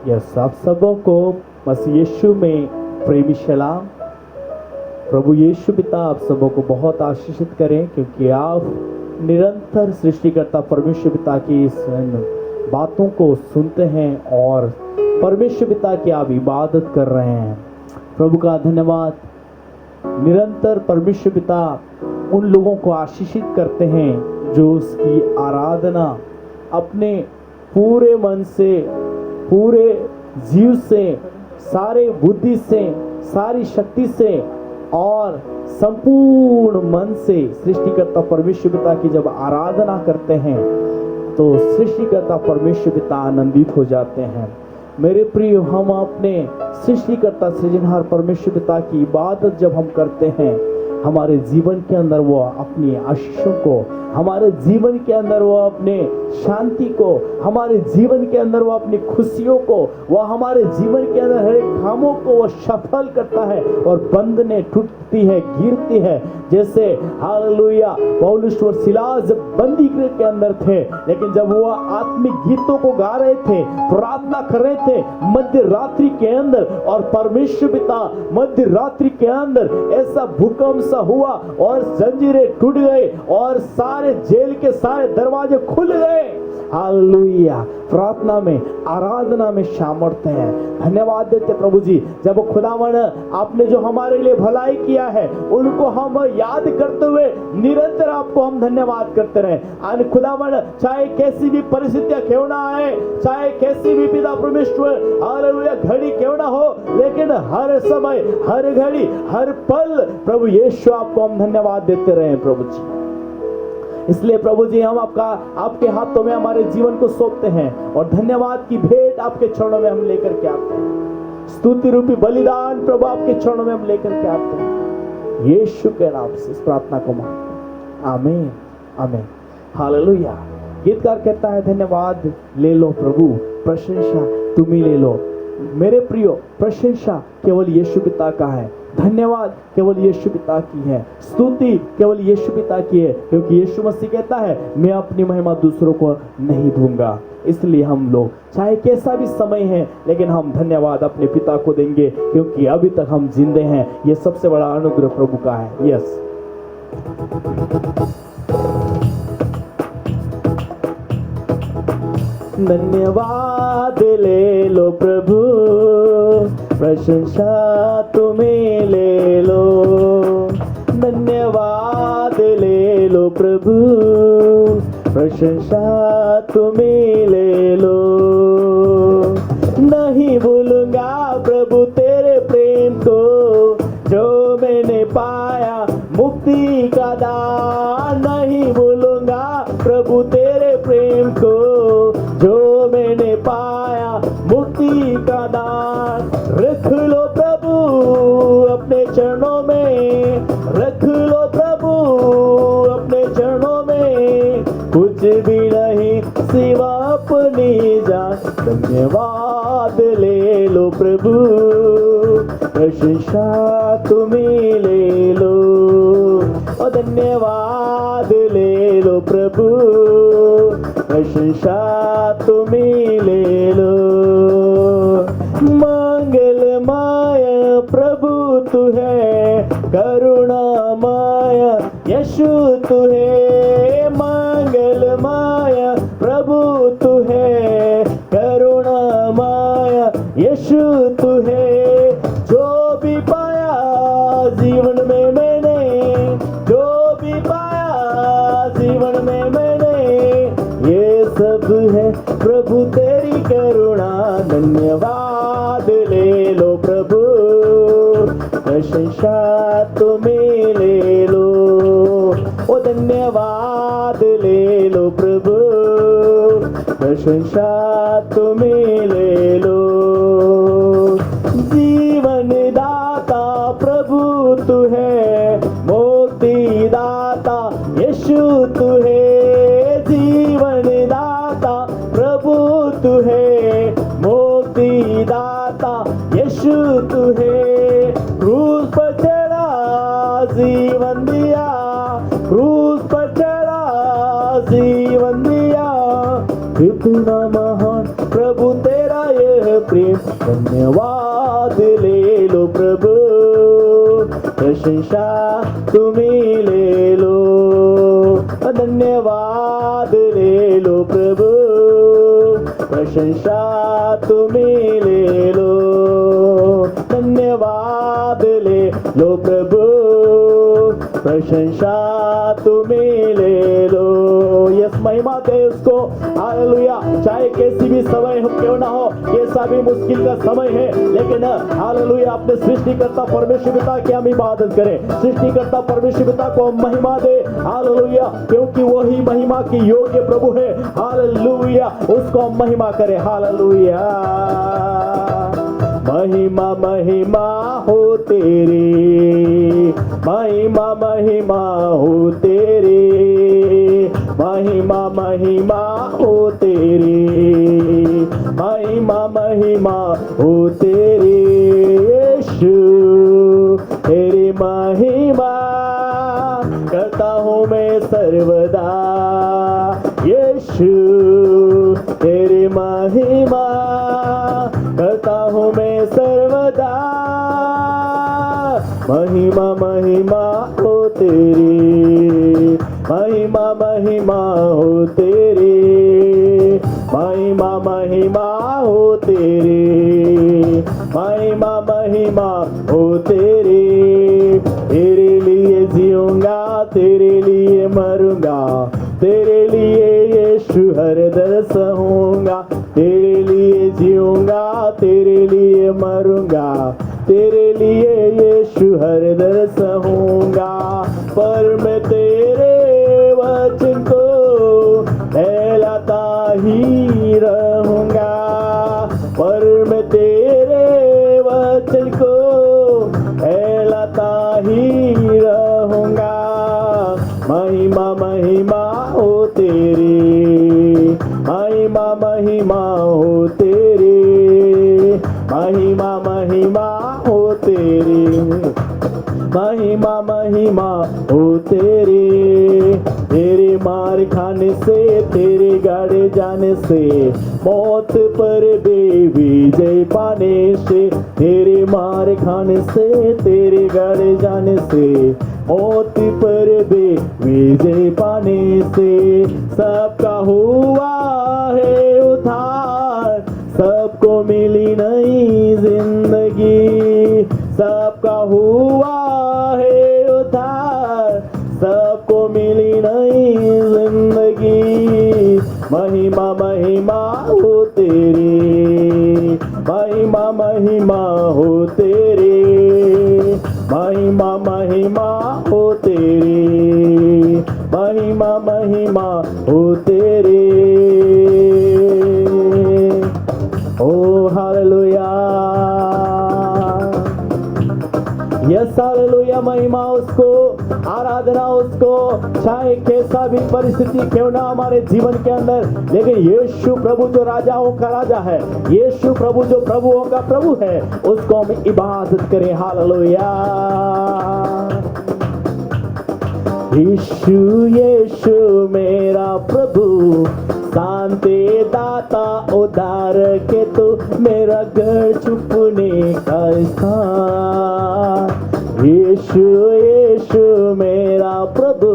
Yes, आप सबों को मसीह यीशु में प्रेमी सलाम। प्रभु यीशु पिता आप सबों को बहुत आशीषित करें, क्योंकि आप निरंतर सृष्टिकर्ता परमेश्वर पिता की इस बातों को सुनते हैं और परमेश्वर पिता की आप इबादत कर रहे हैं। प्रभु का धन्यवाद। निरंतर परमेश्वर पिता उन लोगों को आशीषित करते हैं जो उसकी आराधना अपने पूरे मन से, पूरे जीव से, सारे बुद्धि से, सारी शक्ति से और संपूर्ण मन से सृष्टिकर्ता परमेश्वर पिता की जब आराधना करते हैं तो सृष्टिकर्ता परमेश्वर पिता आनंदित हो जाते हैं। मेरे प्रिय, हम अपने सृष्टिकर्ता सृजनहार परमेश्वर पिता की इबादत जब हम करते हैं, हमारे जीवन के अंदर वो अपनी आशीषों को, हमारे जीवन के अंदर वो अपने शांति को, हमारे जीवन के अंदर वो अपनी खुशियों को, वो हमारे जीवन के अंदर हर एक कामों को वो सफल करता है और बंधने टूटती है, गिरती है। जैसे हालेलुया, पौलुस और सिलास जब बंदी गृह के अंदर थे, लेकिन जब वो आत्मिक गीतों को गा रहे थे, प्रार्थना कर रहे थे मध्य रात्रि के अंदर, और परमेश्वर पिता मध्य रात्रि के अंदर ऐसा भूकंप सा हुआ और जंजीरें टूट गए और सारे जेल के सारे दरवाजे खुल गए। हालेलुया, प्रार्थना में, आराधना में सामर्थ्य है। धन्यवाद देते प्रभु जी, जब खुदावन आपने जो हमारे लिए भलाई किया है उनको हम याद करते हुए निरंतर आपको हम धन्यवाद करते रहे। आज खुदावन चाहे कैसी भी परिस्थितियां क्यों ना आए, चाहे कैसी भी पिता परमेश्वर हालेलुया घड़ी क्यों ना हो, लेकिन हर समय, हर घड़ी, हर पल प्रभु यीशु आपको हम धन्यवाद देते रहे प्रभु जी। इसलिए प्रभु जी हम आपके हाथों में हमारे जीवन को सौंपते हैं और धन्यवाद की भेंट आपके चरणों में हम लेकर के आते हैं। स्तुति रूपी बलिदान प्रभु आपके चरणों में हम लेकर के आते हैं। यीशु के नाम से इस प्रार्थना को मांगते हैं, आमीन आमीन। हालेलुया। गीतकार कहता है, धन्यवाद ले लो प्रभु, प्रशंसा तुम ही ले लो। मेरे प्रियो, प्रशंसा केवल यीशु पिता का है, धन्यवाद केवल यीशु पिता की है, स्तुति केवल यीशु पिता की है, क्योंकि यीशु मसीह कहता है मैं अपनी महिमा दूसरों को नहीं दूंगा। इसलिए हम लोग चाहे कैसा भी समय है, लेकिन हम धन्यवाद अपने पिता को देंगे, क्योंकि अभी तक हम जिंदे हैं। ये सबसे बड़ा अनुग्रह प्रभु का है। यस, धन्यवाद ले लो प्रभु, प्रशंसा तुम्हें ले लो। धन्यवाद ले लो प्रभु, प्रशंसा तुम्हें ले लो। नहीं भूलूंगा प्रभु तेरे प्रेम को, जो मैंने पाया मुक्ति का दान। नहीं भूलूंगा प्रभु तेरे प्रेम को, जो मैंने पाया मुक्ति का दान। रख लो प्रभु अपने चरणों में, रख लो प्रभु अपने चरणों में, कुछ भी नहीं सिवा अपनी जान। धन्यवाद ले लो प्रभु, प्रशंसा तुम्हें ले लो। और धन्यवाद ले लो प्रभु, प्रशंसा तुम्हें ले लो। मंगलमय प्रभु तू है, करुणामय यीशु तू है। मंगलमय प्रभु तू है, करुणामय यीशु तू है। जो भी पाया जीवन में मैंने, जो भी पाया जीवन में मैंने, ये सब है प्रभु तेरी करुणा। धन्यवाद ले लो प्रभु, प्रशंसा तुम्हें ले लो। ओ धन्यवाद ले लो प्रभु, प्रशंसा तुम्हें ले लो। जीवन दाता प्रभु तू है, मुक्ति दाता यीशु तू है। जीवन दाता प्रभु तू है, मुक्ति दाता यीशु तू है। क्रूस पर चढ़ा जीवन दिया, क्रूस पर चढ़ा जीवन दिया। कितना महान प्रभु तेरा यह प्रेम धन्यवाद ले लो प्रभु, प्रशंसा तुम्ही ले लो, धन्यवाद ले लो प्रभु, प्रशंसा तुम्ही ले लो, धन्यवाद ले लो प्रभु, प्रशंसा तुम्ही ले लो। यस, महिमा दे उसको, हालेलुया। चाहे कैसी भी समय हो क्यों ना हो, कैसा भी मुश्किल का समय है, लेकिन हालेलुया अपने सृष्टिकर्ता परमेश्वर पिता की हम इबादत करें, सृष्टिकर्ता परमेश्वर पिता को महिमा दे, हालेलुया, क्योंकि वही महिमा की योग्य प्रभु है, हालेलुया। उसको महिमा करें, हालेलुया। महिमा महिमा हो तेरी, महिमा महिमा हो तेरी, महिमा महिमा हो तेरी, महिमा महिमा हो तेरी, यीशु तेरी महिमा करता हूँ मैं सर्वदा, यीशु तेरी महिमा करता हूँ मैं सर्वदा, महिमा महिमा हो तेरी, महिमा महिमा हो तेरी, महिमा महिमा हो तेरी, महिमा महिमा हो तेरी। तेरे लिए जीऊंगा, तेरे लिए मरूंगा, तेरे लिए यीशु हर दर सहूंगा, तेरे लिए जीऊंगा, तेरे लिए मरूंगा, तेरे लिए यीशु हर दर सहूंगा। पर मैं तेरे वचन को फैलाता ही रहूंगा, पर मैं तेरे वचन को फैलाता ही रहूंगा। महिमा महिमा हो तेरी, महिमा महिमा हो तेरी, महिमा महिमा हो तेरी, महिमा महिमा हो तेरी। तेरे मार खाने से, तेरे गाड़े जाने से, मौत पर विजय पाने से, तेरे मार खाने से, तेरे गाड़े जाने से, मौत पर विजय पाने से, सबका हुआ है उद्धार, सबको मिली नई जिंदगी, सबका हुआ है उद्धार, सबको मिली नई जिंदगी। महिमा महिमा हो तेरी, महिमा महिमा हो तेरी, महिमा महिमा हो तेरी, महिमा महिमा हो तेरी। ओ हालेलुया, यस हालेलुया। महिमा उसको, आराधना उसको, चाहे कैसा भी परिस्थिति क्यों ना हमारे जीवन के अंदर, लेकिन यीशु प्रभु जो राजाओं का राजा है, यीशु प्रभु जो प्रभुओं का प्रभु है, उसको हम इबादत करें, हालेलुया। यीशु यीशु मेरा प्रभु, शांति दाता उद्धार के तू, मेरा घर छुपने का स्थान। यीशु यीशु मेरा प्रभु,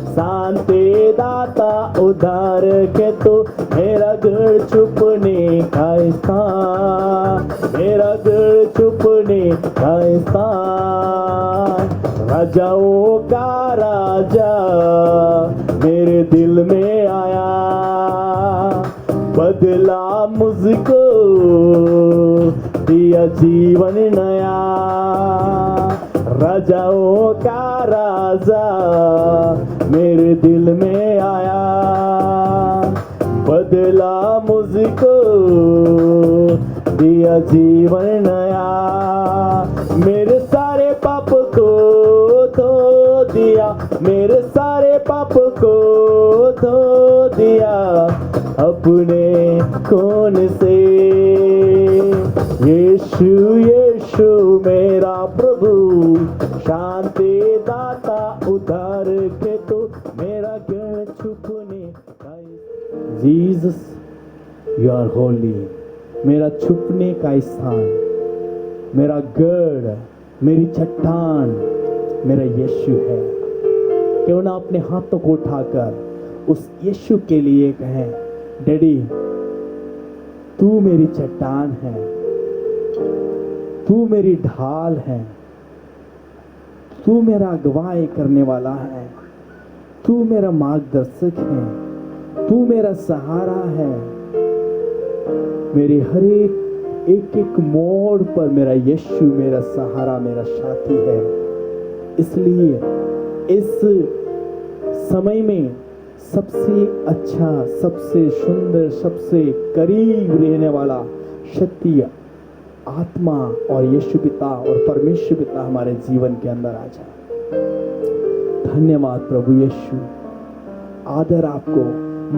शांति दाता उद्धार के तू, मेरा घर छुपने का स्थान, मेरा घर छुपने का स्थान। राजाओं का राजा मेरे दिल में आया, बदला मुझको, दिया जीवन नया। राजाओं का राजा मेरे दिल में आया, बदला मुझको, दिया जीवन नया। मेरे सारे पाप को धो दिया, मेरे सारे पाप को धो दिया अपने खून से। यीशु यीशु मेरा प्रभु, शांति दाता उद्धार के तो, मेरा घर छुपने का। जीसस, you are holy, मेरा छुपने का स्थान, मेरा गढ़, मेरी चट्टान मेरा यीशु है। क्यों ना अपने हाथों को उठाकर उस यीशु के लिए कहें, डैडी तू मेरी चट्टान है, तू मेरी ढाल है, तू मेरा अगुवाई करने वाला है, तू मेरा मार्गदर्शक है, तू मेरा सहारा है। मेरे हर एक एक मोड़ पर मेरा यीशु मेरा सहारा, मेरा साथी है। इसलिए इस समय में सबसे अच्छा, सबसे सुंदर, सबसे करीब रहने वाला शक्ति आत्मा और यीशु पिता और परमेश्वर पिता हमारे जीवन के अंदर आ जाए। धन्यवाद प्रभु यीशु, आदर आपको,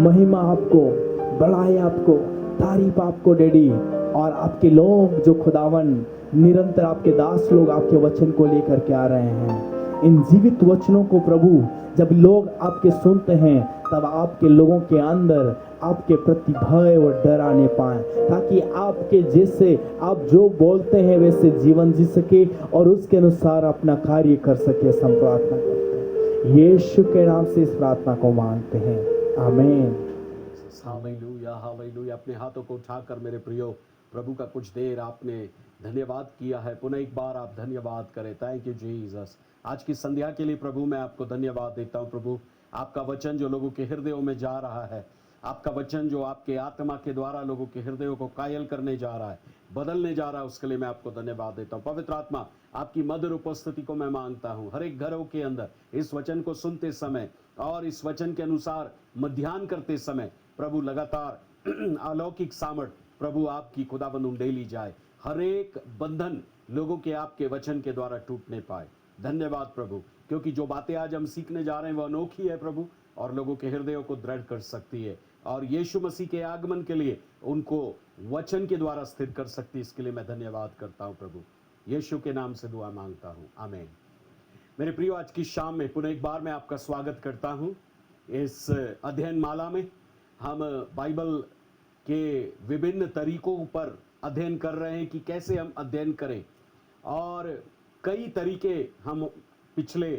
महिमा आपको, बड़ाई आपको, तारीफ आपको डैडी। और आपके लोग जो खुदावन निरंतर आपके दास लोग आपके वचन को लेकर के आ रहे हैं, इन जीवित वचनों को प्रभु जब लोग आपके सुनते हैं तब आपके लोगों के अंदर आपके प्रति भय और डर आने पाए, ताकि आपके जैसे आप जो बोलते हैं वैसे जीवन जी सके और उसके अनुसार अपना कार्य कर सके। हम प्रार्थना करते हैं यीशु के नाम से इस प्रार्थना को मांगते हैं, आमीन। Hallelujah, hallelujah. अपने हाथों को उठाकर मेरे प्रियो, प्रभु का कुछ देर आपने धन्यवाद किया है, पुनः एक बार आप धन्यवाद करें। Thank you Jesus. आज की संध्या के लिए प्रभु मैं आपको धन्यवाद देता हूं। प्रभु आपका वचन जो लोगों के हृदयों में जा रहा है, आपका वचन जो आपके आत्मा के द्वारा लोगों के हृदयों को कायल करने जा रहा है, बदलने जा रहा है, उसके लिए मैं आपको धन्यवाद देता हूं। पवित्र आत्मा आपकी मधुर उपस्थिति को मैं मांगता हूं हर एक घरों के अंदर इस वचन को सुनते समय और इस वचन के अनुसार मध्याह्न करते समय प्रभु लगातार अलौकिक सामर्थ प्रभु आपकी खुदाबंद उंडेली जाए, हर एक बंधन लोगों के आपके वचन के द्वारा टूटने पाए। धन्यवाद प्रभु, क्योंकि जो बातें आज हम सीखने जा रहे हैं वह अनोखी है प्रभु, और लोगों के हृदयों को दृढ़ कर सकती है, और यीशु मसीह के आगमन के लिए उनको वचन के द्वारा स्थिर कर सकती है। इसके लिए मैं धन्यवाद करता हूं प्रभु, यीशु के नाम से दुआ मांगता हूं, आमीन। मेरे प्रियो, आज की शाम में पुनः एक बार मैं आपका स्वागत करता हूं इस अध्ययन माला में। हम बाइबल के विभिन्न तरीकों पर अध्ययन कर रहे हैं कि कैसे हम अध्ययन करें, और कई तरीके हम पिछले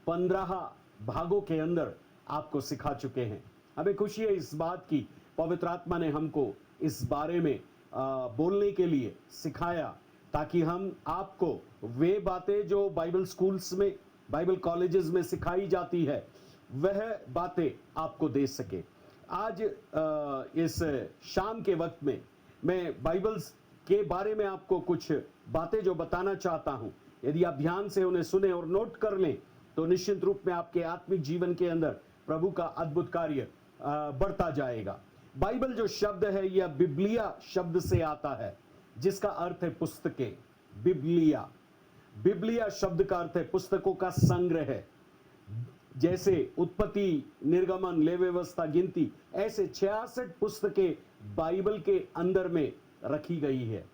15 भागों के अंदर आपको सिखा चुके हैं। हमें खुशी है इस बात की, पवित्र आत्मा ने हमको इस बारे में बोलने के लिए सिखाया, ताकि हम आपको वे बातें जो बाइबल स्कूल्स में, बाइबल कॉलेजेस में सिखाई जाती है, वह बातें आपको दे सके। आज इस शाम के वक्त में मैं बाइबल्स के बारे में आपको कुछ बातें जो बताना चाहता हूं, यदि आप ध्यान से उन्हें सुने और नोट कर लें तो निश्चित रूप में आपके आत्मिक जीवन के अंदर प्रभु का अद्भुत कार्य बढ़ता जाएगा। बाइबल जो शब्द है यह बिब्लिया शब्द से आता है, जिसका अर्थ है पुस्तकें। बिब्लिया, बिब्लिया शब्द का अर्थ है पुस्तकों का संग्रह है। जैसे उत्पत्ति, निर्गमन, लेवी व्यवस्था, गिनती, ऐसे 66 पुस्तकें बाइबल के अंदर में रखी गई है,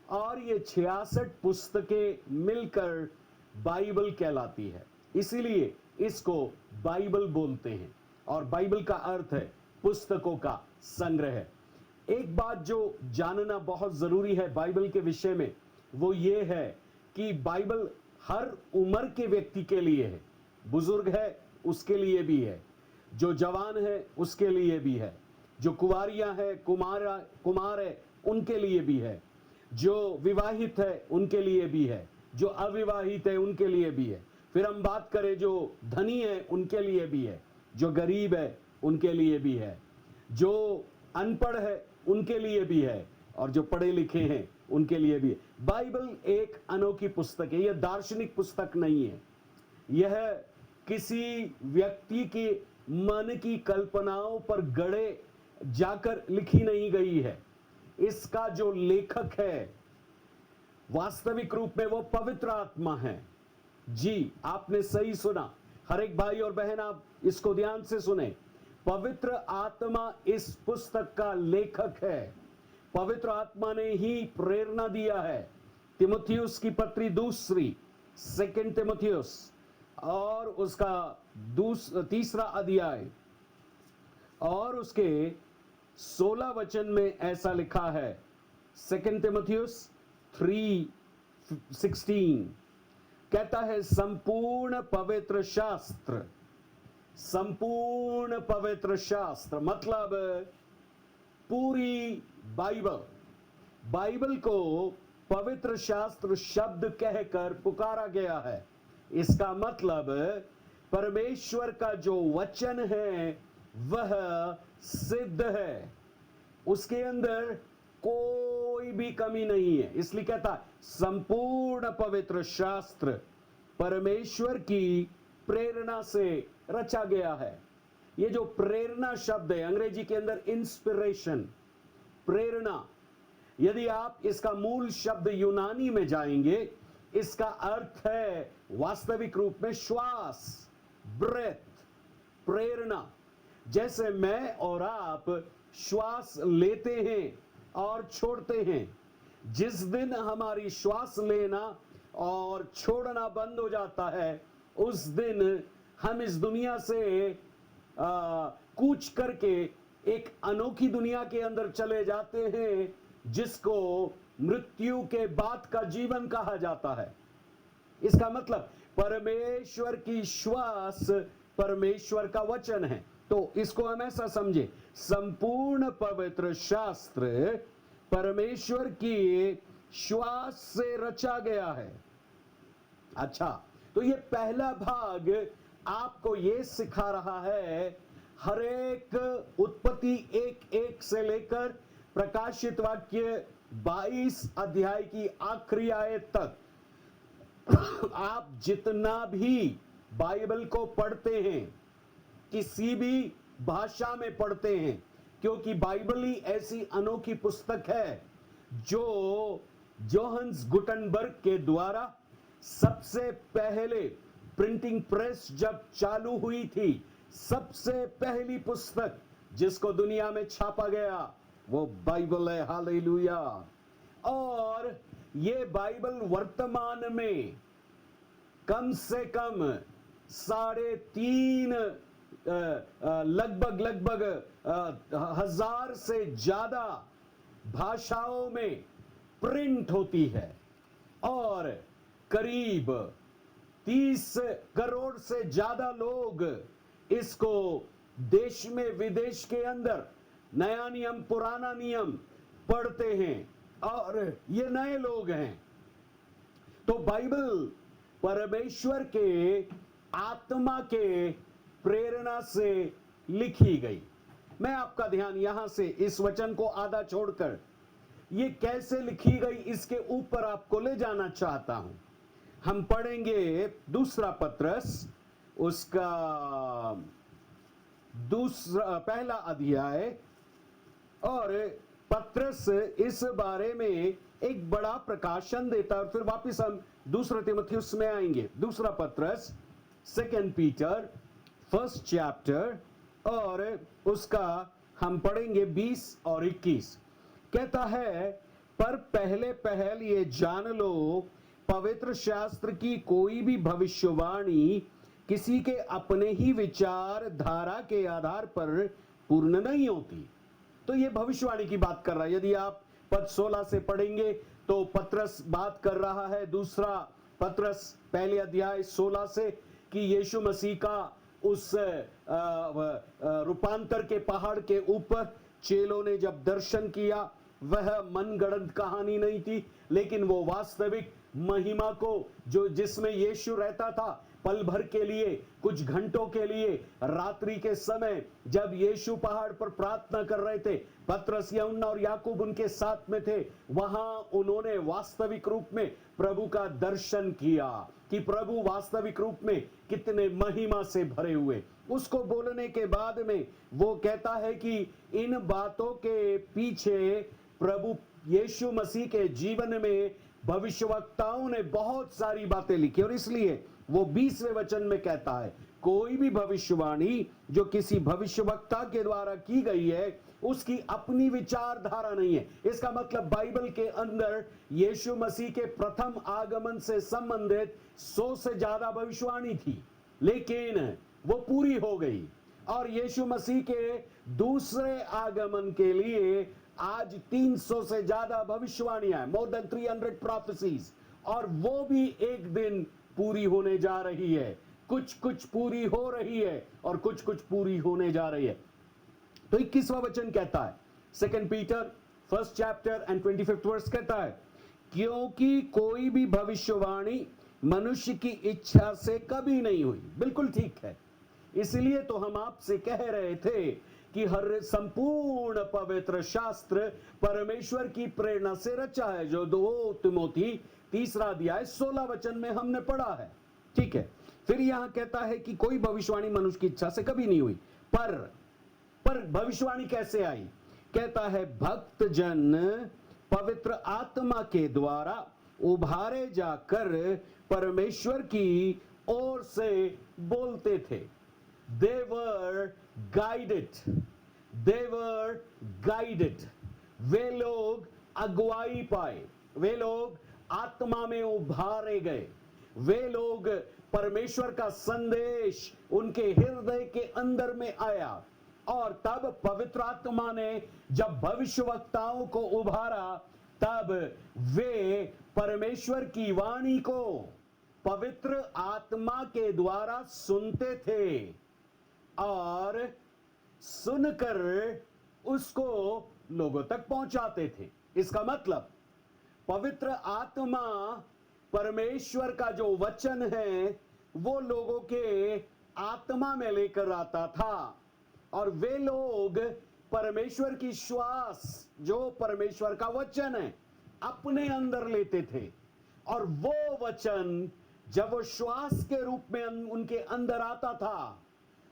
और ये 66 पुस्तकें मिलकर बाइबल कहलाती है। इसीलिए इसको बाइबल बोलते हैं, और बाइबल का अर्थ है पुस्तकों का संग्रह। एक बात जो जानना बहुत जरूरी है बाइबल के विषय में, वो ये है कि बाइबल हर उम्र के व्यक्ति के लिए है। बुजुर्ग है उसके लिए भी है, जो जवान है उसके लिए भी है, जो कुंवारियां है, कुमार है उनके लिए भी है, जो विवाहित है उनके लिए भी है, जो अविवाहित है उनके लिए भी है। फिर हम बात करें जो धनी है उनके लिए भी है, जो गरीब है उनके लिए भी है, जो अनपढ़ है उनके लिए भी है, और जो पढ़े लिखे हैं उनके लिए भी है। बाइबल एक अनोखी पुस्तक है। यह दार्शनिक पुस्तक नहीं है, यह किसी व्यक्ति के मन की कल्पनाओं पर गढ़े जाकर लिखी नहीं गई है। इसका जो लेखक है वास्तविक रूप में वो पवित्र आत्मा है। जी, आपने सही सुना। हर एक भाई और बहन आप इसको ध्यान से सुने। पवित्र आत्मा इस पुस्तक का लेखक है। पवित्र आत्मा ने ही प्रेरणा दिया है। तिमुथियुस की पत्री दूसरी, 2 तिमुथियुस, और उसका 3 अध्याय और उसके 16 वचन में ऐसा लिखा है, 2 तिमुथियुस 3:16 कहता है संपूर्ण पवित्र शास्त्र, संपूर्ण पवित्र शास्त्र मतलब पूरी बाइबल, बाइबल को पवित्र शास्त्र शब्द कहकर पुकारा गया है। इसका मतलब परमेश्वर का जो वचन है वह सिद्ध है, उसके अंदर कोई भी कमी नहीं है। इसलिए कहता संपूर्ण पवित्र शास्त्र परमेश्वर की प्रेरणा से रचा गया है। ये जो प्रेरणा शब्द है अंग्रेजी के अंदर इंस्पिरेशन, प्रेरणा, यदि आप इसका मूल शब्द यूनानी में जाएंगे, इसका अर्थ है वास्तविक रूप में श्वास, ब्रेथ, प्रेरणा। जैसे मैं और आप श्वास लेते हैं और छोड़ते हैं, जिस दिन हमारी श्वास लेना और छोड़ना बंद हो जाता है, उस दिन हम इस दुनिया से कूच करके एक अनोखी दुनिया के अंदर चले जाते हैं, जिसको मृत्यु के बाद का जीवन कहा जाता है। इसका मतलब परमेश्वर की श्वास परमेश्वर का वचन है। तो इसको हम ऐसा समझे, संपूर्ण पवित्र शास्त्र परमेश्वर की श्वास से रचा गया है। अच्छा, तो ये पहला भाग आपको ये सिखा रहा है, हर एक उत्पत्ति 1:1 से लेकर प्रकाशित वाक्य 22 अध्याय की आखिरी आयत तक आप जितना भी बाइबल को पढ़ते हैं, किसी भी भाषा में पढ़ते हैं, क्योंकि बाइबल ही ऐसी अनोखी पुस्तक है जो जोहन्स गुटनबर्ग के द्वारा सबसे पहले प्रिंटिंग प्रेस जब चालू हुई थी, सबसे पहली पुस्तक जिसको दुनिया में छापा गया वो बाइबल है। हालेलुया। और ये बाइबल वर्तमान में कम से कम 3.5 लगभग 1000 से ज्यादा भाषाओं में प्रिंट होती है और करीब 30 करोड़ से ज्यादा लोग इसको देश में विदेश के अंदर नया नियम पुराना नियम पढ़ते हैं और ये नए लोग हैं। तो बाइबल परमेश्वर के आत्मा के प्रेरणा से लिखी गई। मैं आपका ध्यान यहां से इस वचन को आधा छोड़कर ये कैसे लिखी गई इसके ऊपर आपको ले जाना चाहता हूं। हम पढ़ेंगे दूसरा पत्रस, उसका पहला अध्याय, और पत्रस इस बारे में एक बड़ा प्रकाशन देता है। और फिर वापस हम दूसरा तिमुथियुस में आएंगे। दूसरा पत्रस 2 पीटर 1 चैप्टर, और उसका हम पढ़ेंगे 20 और 21। कहता है, पर पहले पहल ये जान लो, पवित्र शास्त्र की कोई भी भविष्यवाणी किसी के अपने ही विचार धारा के आधार पर पूर्ण नहीं होती। तो ये भविष्यवाणी की बात कर रहा है। यदि आप पद 16 से पढ़ेंगे तो पत्रस बात कर रहा है, दूसरा पत्रस पहले अध्याय 16 से, कि यीशु मसीह का उस रूपांतर के पहाड़ के ऊपर चेलों ने जब दर्शन किया, वह मनगढ़ंत कहानी नहीं थी, लेकिन वो वास्तविक महिमा को जो जिसमें यीशु रहता था, पल भर के लिए, कुछ घंटों के लिए, रात्रि के समय जब यीशु पहाड़ पर प्रार्थना कर रहे थे, पतरस, यूहन्ना और याकूब उनके साथ में थे, वहां उन्होंने वास्तविक रूप में प्रभु का दर्शन किया कि प्रभु वास्तविक रूप में कितने महिमा से भरे हुए। उसको बोलने के बाद में वो कहता है कि इन बातों के पीछे प्रभु यीशु मसीह के जीवन में भविष्यवक्ताओं ने बहुत सारी बातें लिखी, और इसलिए वो 20वें वचन में कहता है, कोई भी भविष्यवाणी जो किसी भविष्यवक्ता के द्वारा की गई है, उसकी अपनी विचारधारा नहीं है। इसका मतलब बाइबल के अंदर यीशु मसीह के प्रथम आगमन से संबंधित 100 से ज्यादा भविष्यवाणी थी, लेकिन वो पूरी हो गई। और यीशु मसीह के दूसरे आगमन के लिए आज 300 से ज्यादा भविष्यवाणियां, मोर देन 300 prophecies, और वो भी एक दिन पूरी होने जा रही है। कुछ कुछ पूरी हो रही है और कुछ कुछ पूरी होने जा रही है। तो 21वां वचन कहता है, 2 Peter 1st chapter and 25th verse कहता है, क्योंकि कोई भी भविष्यवाणी मनुष्य की इच्छा से कभी नहीं हुई। बिल्कुल ठीक है। इसलिए तो हम आपसे कह रहे थे कि हर संपूर्ण पवित्र शास्त्र परमेश्वर की प्रेरणा से रचा है, जो 2 तिमोथी 3 अध्याय 16 वचन में हमने पढ़ा है। ठीक है। फिर यहां कहता है कि कोई भविष्यवाणी मनुष्य की इच्छा से कभी नहीं हुई, पर भविष्यवाणी कैसे आई? कहता है, भक्त जन पवित्र आत्मा के द्वारा उभारे जाकर परमेश्वर की ओर से बोलते थे। They were guided. They were guided. वे लोग अगुवाई पाए, वे लोग आत्मा में उभारे गए, वे लोग परमेश्वर का संदेश उनके हृदय के अंदर में आया, और तब पवित्र आत्मा ने जब भविष्यवक्ताओं को उभारा, तब वे परमेश्वर की वाणी को पवित्र आत्मा के द्वारा सुनते थे और सुनकर उसको लोगों तक पहुंचाते थे। इसका मतलब पवित्र आत्मा, परमेश्वर का जो वचन है, वो लोगों के आत्मा में लेकर आता था, और वे लोग परमेश्वर की श्वास, जो परमेश्वर का वचन है, अपने अंदर लेते थे, और वो वचन जब वो श्वास के रूप में उनके अंदर आता था,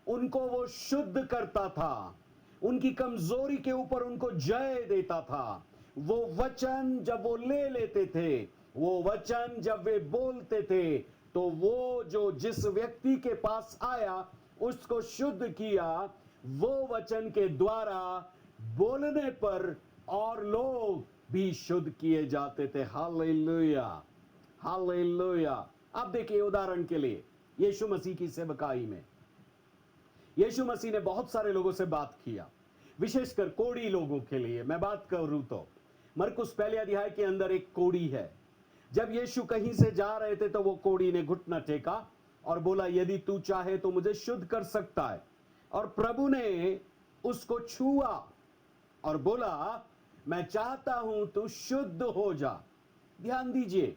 उनको वो शुद्ध करता था, उनकी कमजोरी के ऊपर उनको जय देता था। वो वचन जब वो ले लेते थे, वो वचन जब वे बोलते थे, तो वो जो जिस व्यक्ति के पास आया उसको शुद्ध किया, वो वचन के द्वारा बोलने पर और लोग भी शुद्ध किए जाते थे। Hallelujah, hallelujah. अब देखिए, उदाहरण के लिए यीशु मसीह की सेवकाई में यीशु मसीह ने बहुत सारे लोगों से बात किया, विशेषकर कोढ़ी लोगों के लिए मैं बात करूं तो मरकुस 1 अध्याय के अंदर एक कोढ़ी है। जब यीशु कहीं से जा रहे थे तो वो कोढ़ी ने घुटना टेका और बोला, यदि तू चाहे तो मुझे शुद्ध कर सकता है। और प्रभु ने उसको छुआ और बोला, मैं चाहता हूं तू शुद्ध हो जा। ध्यान दीजिए,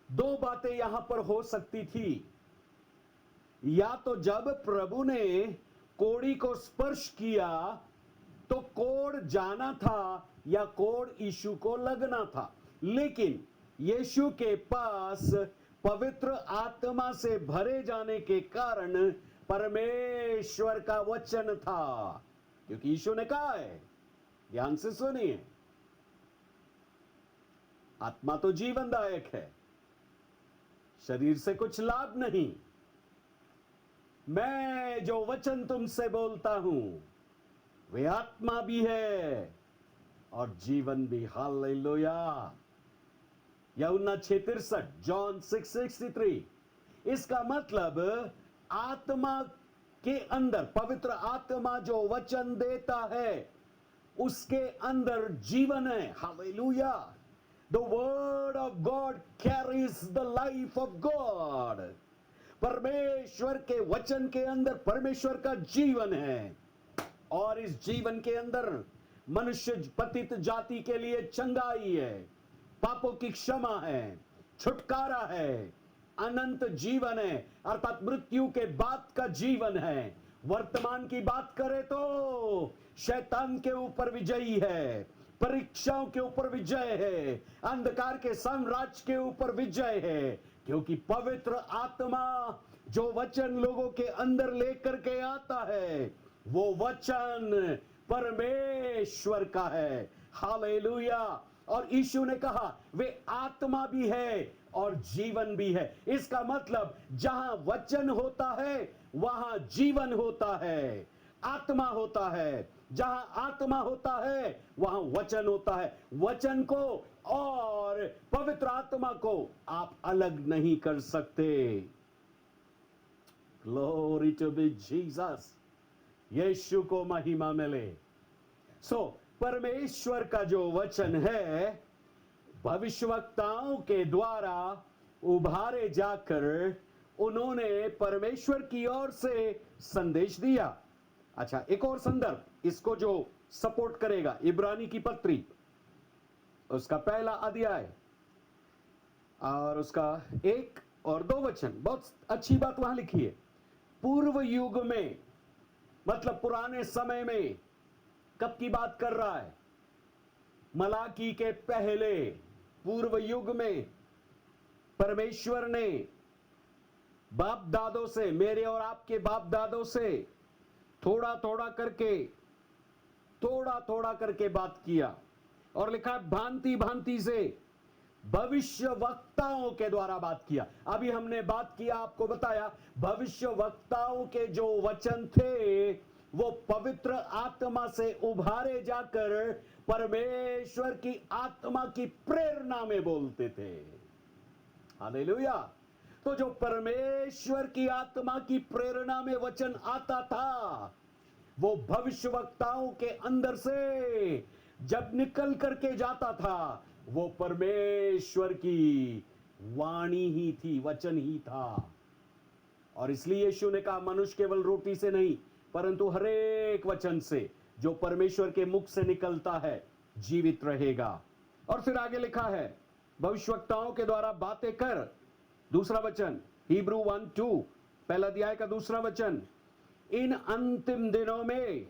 2 बातें यहां पर हो सकती थी। या तो जब प्रभु ने कोढ़ी को स्पर्श किया तो कोढ़ जाना था, या कोढ़ यीशु को लगना था, लेकिन यीशु के पास पवित्र आत्मा से भरे जाने के कारण परमेश्वर का वचन था, क्योंकि यीशु ने कहा है, ध्यान से सुनिए, आत्मा तो जीवनदायक है, शरीर से कुछ लाभ नहीं। मैं जो वचन तुमसे बोलता हूं वे आत्मा भी है और जीवन भी। हालेलुया। यूहन्ना 6:63, जॉन 6:63। इसका मतलब आत्मा के अंदर, पवित्र आत्मा जो वचन देता है उसके अंदर जीवन है। Hallelujah. The word of God carries the life of God. परमेश्वर के वचन के अंदर परमेश्वर का जीवन है, और इस जीवन के अंदर मनुष्य पतित जाति के लिए चंगाई है, पापों की क्षमा है, छुटकारा है, अनंत जीवन है, अर्थात मृत्यु के बाद का जीवन है। वर्तमान की बात करें तो शैतान के ऊपर विजयी है, परीक्षाओं के ऊपर विजय है, अंधकार के साम्राज्य के ऊपर विजय है, क्योंकि पवित्र आत्मा जो वचन लोगों के अंदर लेकर के आता है, वो वचन परमेश्वर का है। हालेलुया। और यीशु ने कहा, वे आत्मा भी है और जीवन भी है। इसका मतलब जहां वचन होता है वहां जीवन होता है, आत्मा होता है। जहां आत्मा होता है वहां वचन होता है। वचन को और पवित्र आत्मा को आप अलग नहीं कर सकते। Glory to be Jesus. Yishu को महिमा मिले। सो परमेश्वर का जो वचन है भविष्यवक्ताओं के द्वारा उभारे जाकर उन्होंने परमेश्वर की ओर से संदेश दिया। अच्छा, एक और संदर्भ इसको जो सपोर्ट करेगा, इब्रानी की पत्री उसका पहला अध्याय और उसका 1 और 2 वचन, बहुत अच्छी बात वहां लिखी है। पूर्व युग में, मतलब पुराने समय में, कब की बात कर रहा है? मलाकी के पहले पूर्व युग में परमेश्वर ने बाप दादों से, मेरे और आपके बाप दादों से थोड़ा थोड़ा करके बात किया और लिखा भांति भांति से भविष्य वक्ताओं के द्वारा बात किया। अभी हमने बात किया, आपको बताया, भविष्य वक्ताओं के जो वचन थे वो पवित्र आत्मा से उभारे जाकर परमेश्वर की आत्मा की प्रेरणा में बोलते थे। हालेलुया। तो जो परमेश्वर की आत्मा की प्रेरणा में वचन आता था वो भविष्यवक्ताओं के अंदर से जब निकल करके जाता था वो परमेश्वर की वाणी ही थी, वचन ही था। और इसलिए यीशु ने कहा मनुष्य केवल रोटी से नहीं परंतु हर एक वचन से जो परमेश्वर के मुख से निकलता है जीवित रहेगा। और फिर आगे लिखा है भविष्यवक्ताओं के द्वारा बातें कर, दूसरा वचन हिब्रू 1:2 पहला अध्याय का दूसरा वचन, इन अंतिम दिनों में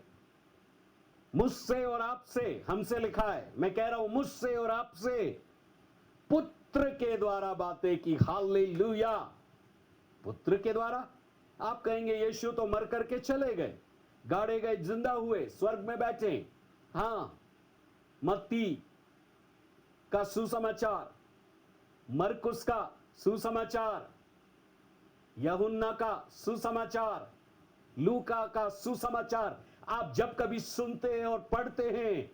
मुझसे और आपसे, हमसे लिखा है, मैं कह रहा हूं मुझसे और आपसे पुत्र के द्वारा बातें की। हालेलुया। पुत्र के द्वारा। आप कहेंगे यीशु तो मर करके चले गए, गाड़े गए, जिंदा हुए, स्वर्ग में बैठे। हां, मत्ती का सुसमाचार, मरकुस का सुसमाचार, यूहन्ना का सुसमाचार, लूका का सुसमाचार आप जब कभी सुनते हैं और पढ़ते हैं,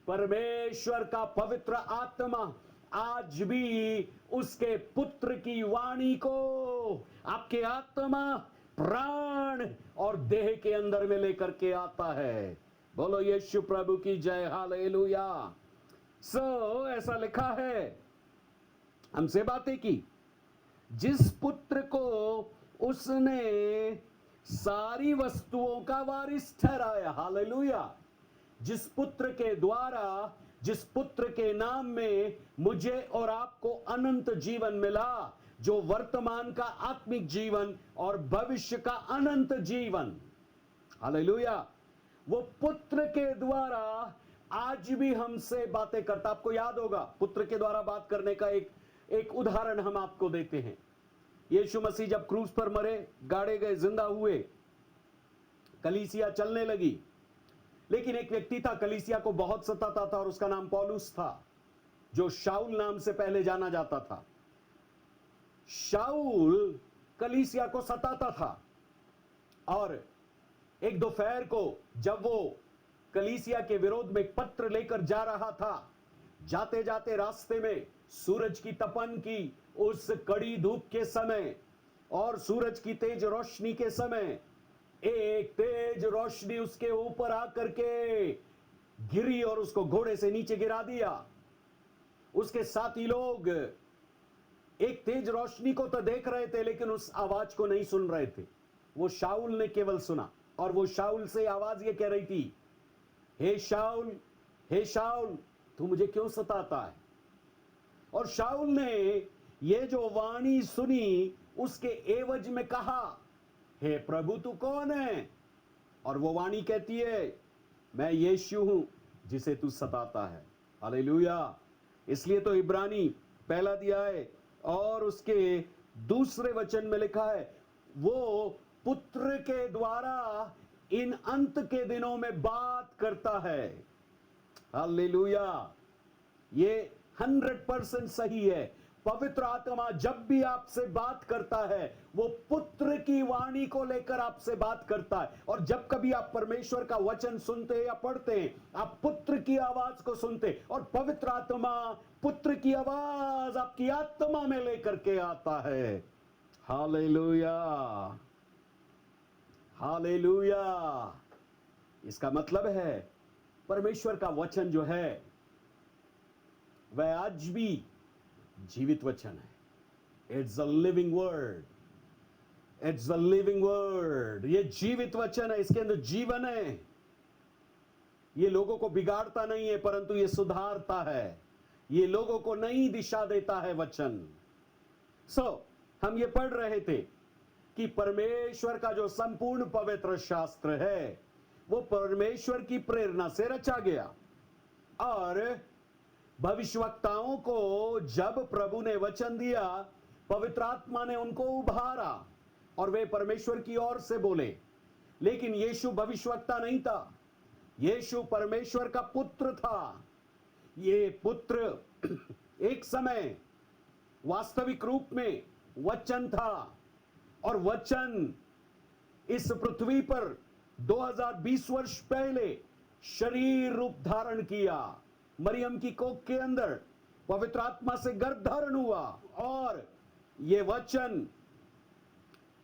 परमेश्वर का पवित्र आत्मा आज भी उसके पुत्र की वाणी को आपके आत्मा, प्राण और देह के अंदर में लेकर के आता है। बोलो यीशु प्रभु की जय। हालेलुया। ऐसा लिखा है, हमसे बातें की, जिस पुत्र को उसने सारी वस्तुओं का वारिस ठहराया। हालेलुया। जिस पुत्र के द्वारा, जिस पुत्र के नाम में मुझे और आपको अनंत जीवन मिला, जो वर्तमान का आत्मिक जीवन और भविष्य का अनंत जीवन। हालेलुया। वो पुत्र के द्वारा आज भी हमसे बातें करता। आपको याद होगा पुत्र के द्वारा बात करने का एक उदाहरण हम आपको देते हैं। यीशु मसीह जब क्रूस पर मरे, गाड़े गए, जिंदा हुए, कलीसिया चलने लगी, लेकिन एक व्यक्ति था कलीसिया को बहुत सताता था और उसका नाम पौलुस था, जो शाऊल नाम से पहले जाना जाता था। शाऊल कलीसिया को सताता था और एक दोपहर को जब वो कलीसिया के विरोध में एक पत्र लेकर जा रहा था, जाते जाते रास्ते में सूरज की तपन की उस कड़ी धूप के समय और सूरज की तेज रोशनी के समय एक तेज रोशनी उसके ऊपर आकर के गिरी और उसको घोड़े से नीचे गिरा दिया। उसके साथी लोग एक तेज रोशनी को तो देख रहे थे लेकिन उस आवाज को नहीं सुन रहे थे। वो शाऊल ने केवल सुना और वो शाऊल से आवाज ये कह रही थी, हे शाऊल, हे शाऊल, तू मुझे क्यों सताता है? और शाऊल ने ये जो वाणी सुनी उसके एवज में कहा, हे प्रभु तू कौन है? और वो वाणी कहती है, मैं यीशु हूं जिसे तू सताता है। हालेलुया। इसलिए तो इब्रानी पहला अध्याय और उसके दूसरे वचन में लिखा है, वो पुत्र के द्वारा इन अंत के दिनों में बात करता है। हालेलुया। ये 100% सही है। पवित्र आत्मा जब भी आपसे बात करता है वो पुत्र की वाणी को लेकर आपसे बात करता है। और जब कभी आप परमेश्वर का वचन सुनते हैं या पढ़ते हैं, आप पुत्र की आवाज को सुनते हैं और पवित्र आत्मा पुत्र की आवाज आपकी आत्मा में लेकर के आता है। Hallelujah, hallelujah. इसका मतलब है परमेश्वर का वचन जो है वह आज भी जीवित वचन है। It's a living word, it's a living word. ये जीवित वचन है, इसके अंदर जीवन है। ये लोगों को बिगाड़ता नहीं है, परंतु ये सुधारता है। ये लोगों को नई दिशा देता है वचन। हम ये पढ़ रहे थे कि परमेश्वर का जो संपूर्ण पवित्र शास्त्र है वो परमेश्वर की प्रेरणा से रचा गया, और भविष्यवक्ताओं को जब प्रभु ने वचन दिया, पवित्र आत्मा ने उनको उभारा और वे परमेश्वर की ओर से बोले। लेकिन यीशु भविष्यवक्ता नहीं था, यीशु परमेश्वर का पुत्र था। ये पुत्र एक समय वास्तविक रूप में वचन था, और वचन इस पृथ्वी पर 2020 वर्ष पहले शरीर रूप धारण किया, मरियम की कोख के अंदर पवित्र आत्मा से गर्भ धारण हुआ, और ये वचन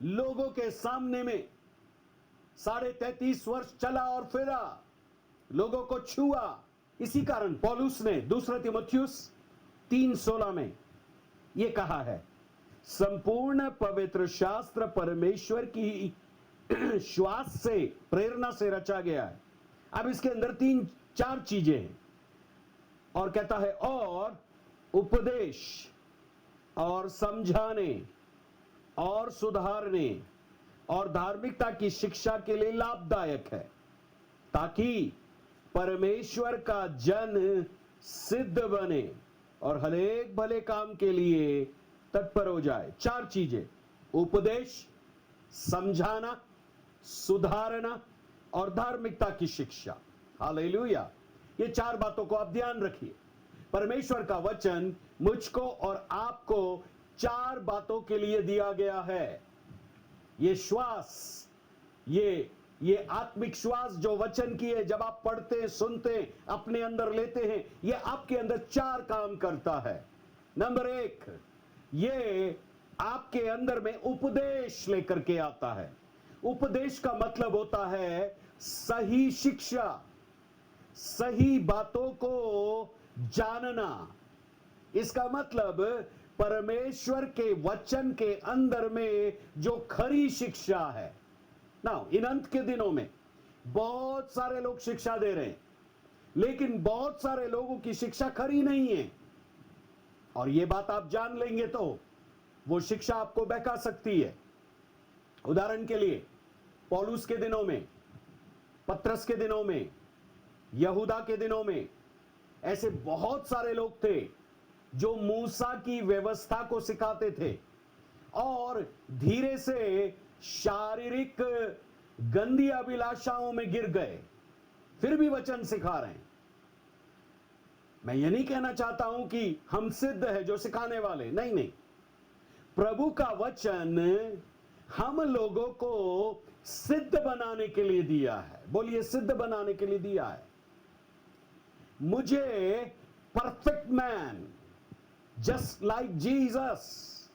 लोगों के सामने में 33.5 वर्ष चला और फिरा, लोगों को छुआ। इसी कारण पौलुस ने दूसरा तीमुथियुस 3:16 में यह कहा है, संपूर्ण पवित्र शास्त्र परमेश्वर की श्वास से, प्रेरणा से रचा गया है। अब इसके अंदर 3-4 चीजें हैं, और कहता है और उपदेश और समझाने और सुधारने और धार्मिकता की शिक्षा के लिए लाभदायक है, ताकि परमेश्वर का जन सिद्ध बने और हर एक भले काम के लिए तत्पर हो जाए। 4 चीजें, उपदेश, समझाना, सुधारना और धार्मिकता की शिक्षा। हालेलुया। ये 4 बातों को आप ध्यान रखिए। परमेश्वर का वचन मुझको और आपको 4 बातों के लिए दिया गया है। ये श्वास, ये आत्मिक श्वास जो वचन की है, जब आप पढ़ते, सुनते, अपने अंदर लेते हैं, ये आपके अंदर 4 काम करता है। नंबर 1, ये आपके अंदर में उपदेश लेकर के आता है। उपदेश का मतलब होता है सही शिक्षा, सही बातों को जानना। इसका मतलब परमेश्वर के वचन के अंदर में जो खरी शिक्षा है ना, इन अंत के दिनों में बहुत सारे लोग शिक्षा दे रहे हैं, लेकिन बहुत सारे लोगों की शिक्षा खरी नहीं है, और यह बात आप जान लेंगे तो वो शिक्षा आपको बहका सकती है। उदाहरण के लिए पौलुस के दिनों में, पत्रस के दिनों में, यहूदा के दिनों में ऐसे बहुत सारे लोग थे जो मूसा की व्यवस्था को सिखाते थे, और धीरे से शारीरिक गंदी अभिलाषाओं में गिर गए, फिर भी वचन सिखा रहे हैं। मैं ये नहीं कहना चाहता हूं कि हम सिद्ध है जो सिखाने वाले, नहीं नहीं। प्रभु का वचन हम लोगों को सिद्ध बनाने के लिए दिया है। बोलिए, सिद्ध बनाने के लिए दिया है। मुझे perfect man just like Jesus,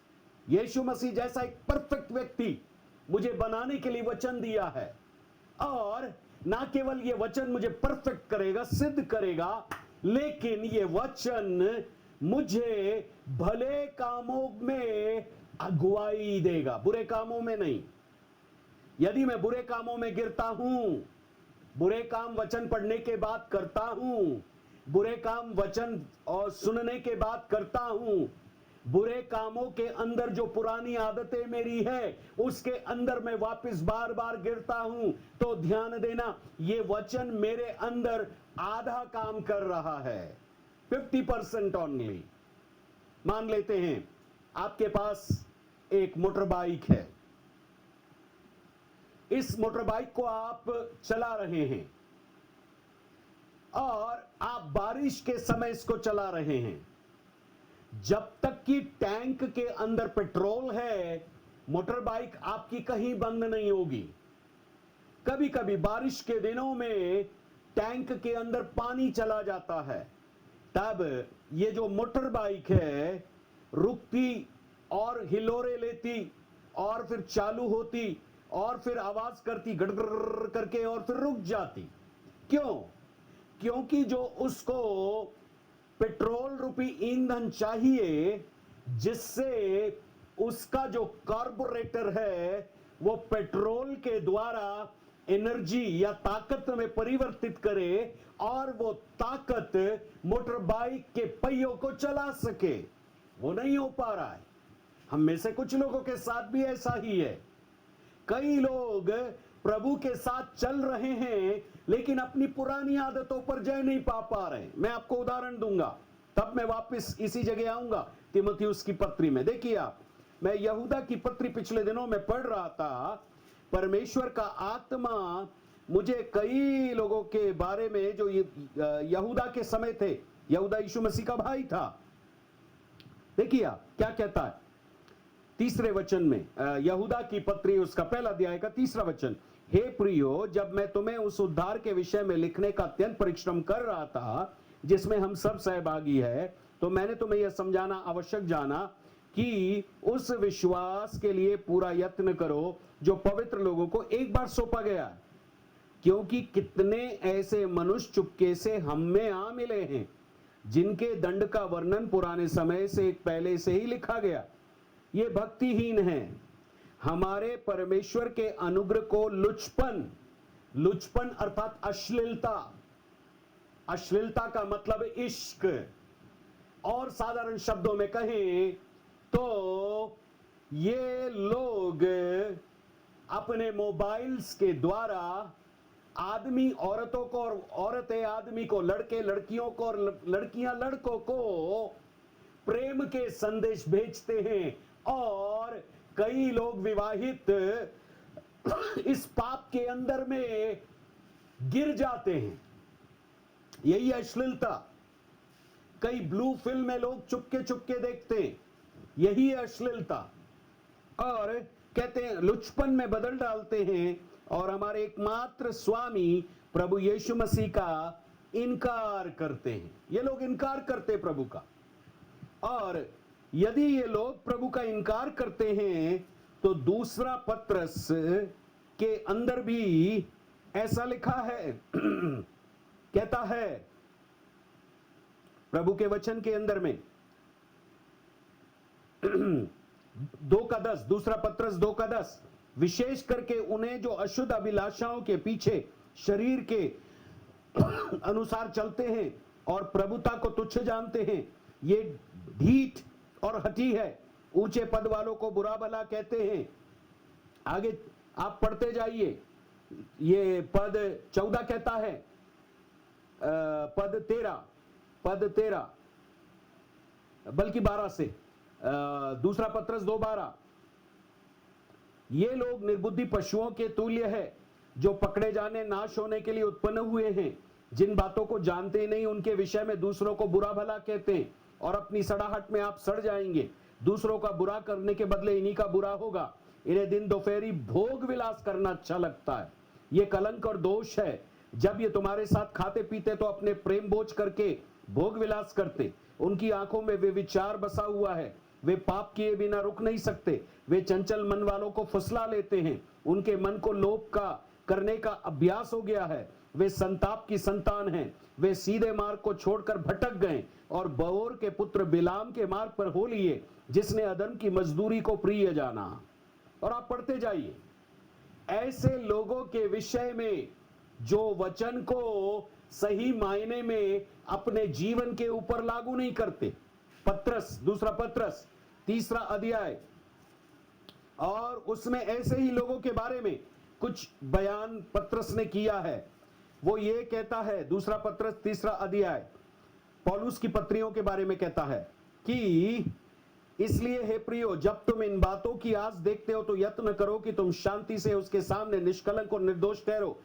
Yishu मसीह जैसा एक परफेक्ट व्यक्ति मुझे बनाने के लिए वचन दिया है, और ना केवल ये वचन मुझे परफेक्ट करेगा, सिद्ध करेगा, लेकिन ये वचन मुझे भले कामों में अगुवाई देगा, बुरे कामों में नहीं। यदि मैं बुरे कामों में गिरता हूं, बुरे काम वचन पढ़ने के बाद करता हूं, बुरे काम वचन और सुनने के बाद करता हूं, बुरे कामों के अंदर जो पुरानी आदतें मेरी है उसके अंदर मैं वापस बार बार गिरता हूं, तो ध्यान देना, ये वचन मेरे अंदर आधा काम कर रहा है, 50% ओनली। मान लेते हैं आपके पास एक मोटर बाइक है, इस मोटर बाइक को आप चला रहे हैं और आप बारिश के समय इसको चला रहे हैं। जब तक कि टैंक के अंदर पेट्रोल है, मोटर बाइक आपकी कहीं बंद नहीं होगी। कभी कभी बारिश के दिनों में टैंक के अंदर पानी चला जाता है, तब ये जो मोटर बाइक है रुकती और हिलोरे लेती और फिर चालू होती और फिर आवाज करती गड़गड़ करके और फिर रुक जाती। क्यों? क्योंकि जो उसको पेट्रोल रूपी ईंधन चाहिए, जिससे उसका जो कार्बोरेटर है वो पेट्रोल के द्वारा एनर्जी या ताकत में परिवर्तित करे और वो ताकत मोटर बाइक के पहियों को चला सके, वो नहीं हो पा रहा है। हम में से कुछ लोगों के साथ भी ऐसा ही है। कई लोग प्रभु के साथ चल रहे हैं लेकिन अपनी पुरानी आदतों पर जय नहीं पा रहे। मैं आपको उदाहरण दूंगा, तब मैं वापस इसी जगह आऊंगा तीमुथियुस की पत्री में। देखिए आप, मैं यहूदा की पत्री पिछले दिनों में पढ़ रहा था। परमेश्वर का आत्मा मुझे कई लोगों के बारे में जो यहूदा के समय थे, यहूदा यीशु मसीह का भाई था। देखिए आप क्या कहता है तीसरे वचन में, यहूदा की पत्री उसका पहला अध्याय का तीसरा वचन। हे प्रियो, जब मैं तुम्हें उस उद्धार के विषय में लिखने का अत्यंत परिश्रम कर रहा था जिसमें हम सब सहभागी है, तो मैंने तुम्हें यह समझाना आवश्यक जाना कि उस विश्वास के लिए पूरा यत्न करो जो पवित्र लोगों को एक बार सौंपा गया, क्योंकि कितने ऐसे मनुष्य चुपके से हम में आ मिले हैं जिनके दंड का वर्णन पुराने समय से पहले से ही लिखा गया। ये भक्तिहीन है, हमारे परमेश्वर के अनुग्रह को लुचपन अर्थात अश्लीलता, अश्लीलता का मतलब इश्क, और साधारण शब्दों में कहें तो ये लोग अपने मोबाइल्स के द्वारा आदमी औरतों को और औरतें आदमी को, लड़के लड़कियों को और लड़कियां लड़कों को प्रेम के संदेश भेजते हैं, और कई लोग विवाहित इस पाप के अंदर में गिर जाते हैं। यही अश्लीलता। कई ब्लू फिल्म में लोग चुपके चुपके देखते हैं, यही अश्लीलता। और कहते हैं लुचपन में बदल डालते हैं और हमारे एकमात्र स्वामी प्रभु यीशु मसीह का इनकार करते हैं। ये लोग इनकार करते प्रभु का, और यदि ये लोग प्रभु का इनकार करते हैं तो दूसरा पत्रस के अंदर भी ऐसा लिखा है कहता है प्रभु के वचन के अंदर में 2:10, दूसरा पत्रस 2:10, विशेष करके उन्हें जो अशुद्ध अभिलाषाओं के पीछे शरीर के अनुसार चलते हैं और प्रभुता को तुच्छ जानते हैं, ये ढीठ और हठी है, ऊंचे पद वालों को बुरा भला कहते हैं। आगे आप पढ़ते जाइए, ये पद 14 कहता है, पद 13 बल्कि 12 से, दूसरा पत्रस 2:12, ये लोग निर्बुद्धि पशुओं के तुल्य है जो पकड़े जाने नाश होने के लिए उत्पन्न हुए हैं, जिन बातों को जानते ही नहीं उनके विषय में दूसरों को बुरा भला कहते हैं, और अपनी सड़ाहट में आप सड़ जाएंगे। दूसरों का बुरा करने के बदले इन्हीं का बुरा होगा। इन्हें दिन दोपहरी भोग विलास करना अच्छा लगता है। ये कलंक और दोष है। जब ये तुम्हारे साथ खाते पीते तो अपने प्रेम बोझ करके भोग विलास करते। उनकी आंखों में वे विचार बसा हुआ है, वे पाप किए बिना रुक नहीं सकते। वे चंचल मन वालों को फुसला लेते हैं, उनके मन को लोभ का करने का अभ्यास हो गया है। वे संताप की संतान हैं, वे सीधे मार्ग को छोड़कर भटक गए और बओर के पुत्र बिलाम के मार्ग पर हो लिए, जिसने अधर्म की मजदूरी को प्रिय जाना। और आप पढ़ते जाइए ऐसे लोगों के विषय में जो वचन को सही मायने में अपने जीवन के ऊपर लागू नहीं करते। पत्रस, दूसरा पत्रस 3 अध्याय, और उसमें ऐसे ही लोगों के बारे में कुछ बयान पत्रस ने किया है। वो ये कहता है, दूसरा पत्रस 3 अध्याय पौलुस की पत्रियों के बारे में कहता है कि इसलिए हे प्रियो, जब तुम इन बातों की आस देखते हो तो यत्न करो कि तुम शांति से उसके सामने निष्कलंक और निर्दोष ठहरो,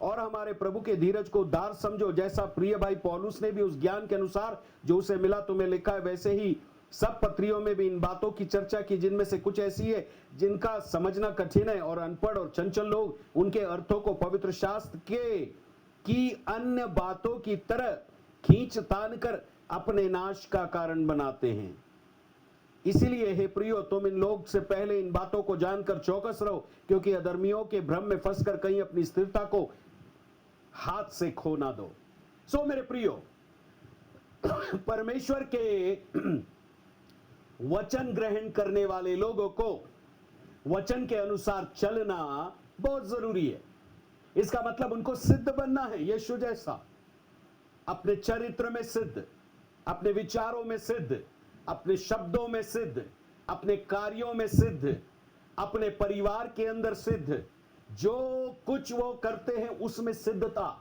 और हमारे प्रभु के धीरज को उद्धार समझो, जैसा प्रिय भाई पौलुस ने भी उस ज्ञान के अनुसार जो उसे मिला तुम्हें लिखा है, वैसे ही सब पत्रियों में भी इन बातों की चर्चा की, जिनमें से कुछ ऐसी है जिनका समझना कठिन है, और अनपढ़ और चंचल लोग उनके अर्थों को पवित्र शास्त्र के की अन्य बातों की तरह खींच तान कर अपने नाश का कारण बनाते हैं। इसीलिए हे प्रियो, तुम इन लोग से पहले इन बातों को जानकर चौकस रहो, क्योंकि अधर्मियों के भ्रम में फंसकर कहीं अपनी स्थिरता को हाथ से खो ना दो। सो मेरे प्रियो, परमेश्वर के वचन ग्रहण करने वाले लोगों को वचन के अनुसार चलना बहुत जरूरी है। इसका मतलब उनको सिद्ध बनना है, यीशु जैसा, अपने चरित्र में सिद्ध, अपने विचारों में सिद्ध, अपने शब्दों में सिद्ध, अपने कार्यों में सिद्ध, अपने परिवार के अंदर सिद्ध, जो कुछ वो करते हैं उसमें सिद्धता।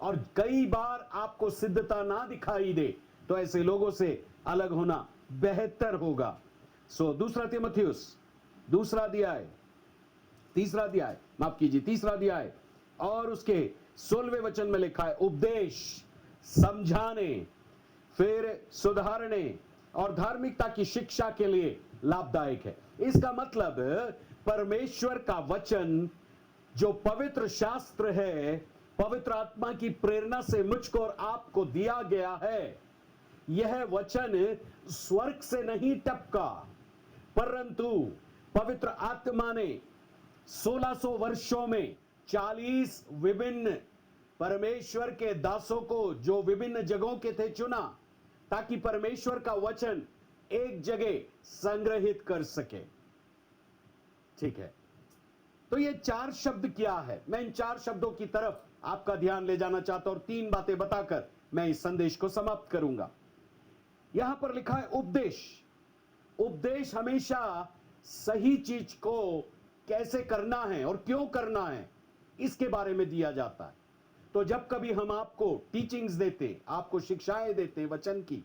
और कई बार आपको सिद्धता ना दिखाई दे तो ऐसे लोगों से अलग होना बेहतर होगा। सो दूसरा तीमुथियुस, दूसरा अध्याय, तीसरा अध्याय, माफ कीजिए, तीसरा अध्याय और उसके 16वें वचन में लिखा है, उपदेश, समझाने, फिर सुधारने और धार्मिकता की शिक्षा के लिए लाभदायक है। इसका मतलब परमेश्वर का वचन जो पवित्र शास्त्र है, पवित्र आत्मा की प्रेरणा से मुझको और आपको दिया गया है, यह वचन स्वर्ग से नहीं टपका, परंतु पवित्र आत्मा ने 1600 वर्षों में 40 विभिन्न परमेश्वर के दासों को, जो विभिन्न जगहों के थे, चुना ताकि परमेश्वर का वचन एक जगह संग्रहित कर सके। ठीक है, तो ये 4 शब्द क्या है? मैं इन 4 शब्दों की तरफ आपका ध्यान ले जाना चाहता हूं और 3 बातें बताकर मैं इस संदेश को समाप्त करूंगा। यहां पर लिखा है उपदेश। उपदेश हमेशा सही चीज को कैसे करना है और क्यों करना है, इसके बारे में दिया जाता है। तो जब कभी हम आपको टीचिंग्स देते, आपको शिक्षाएं देते वचन की,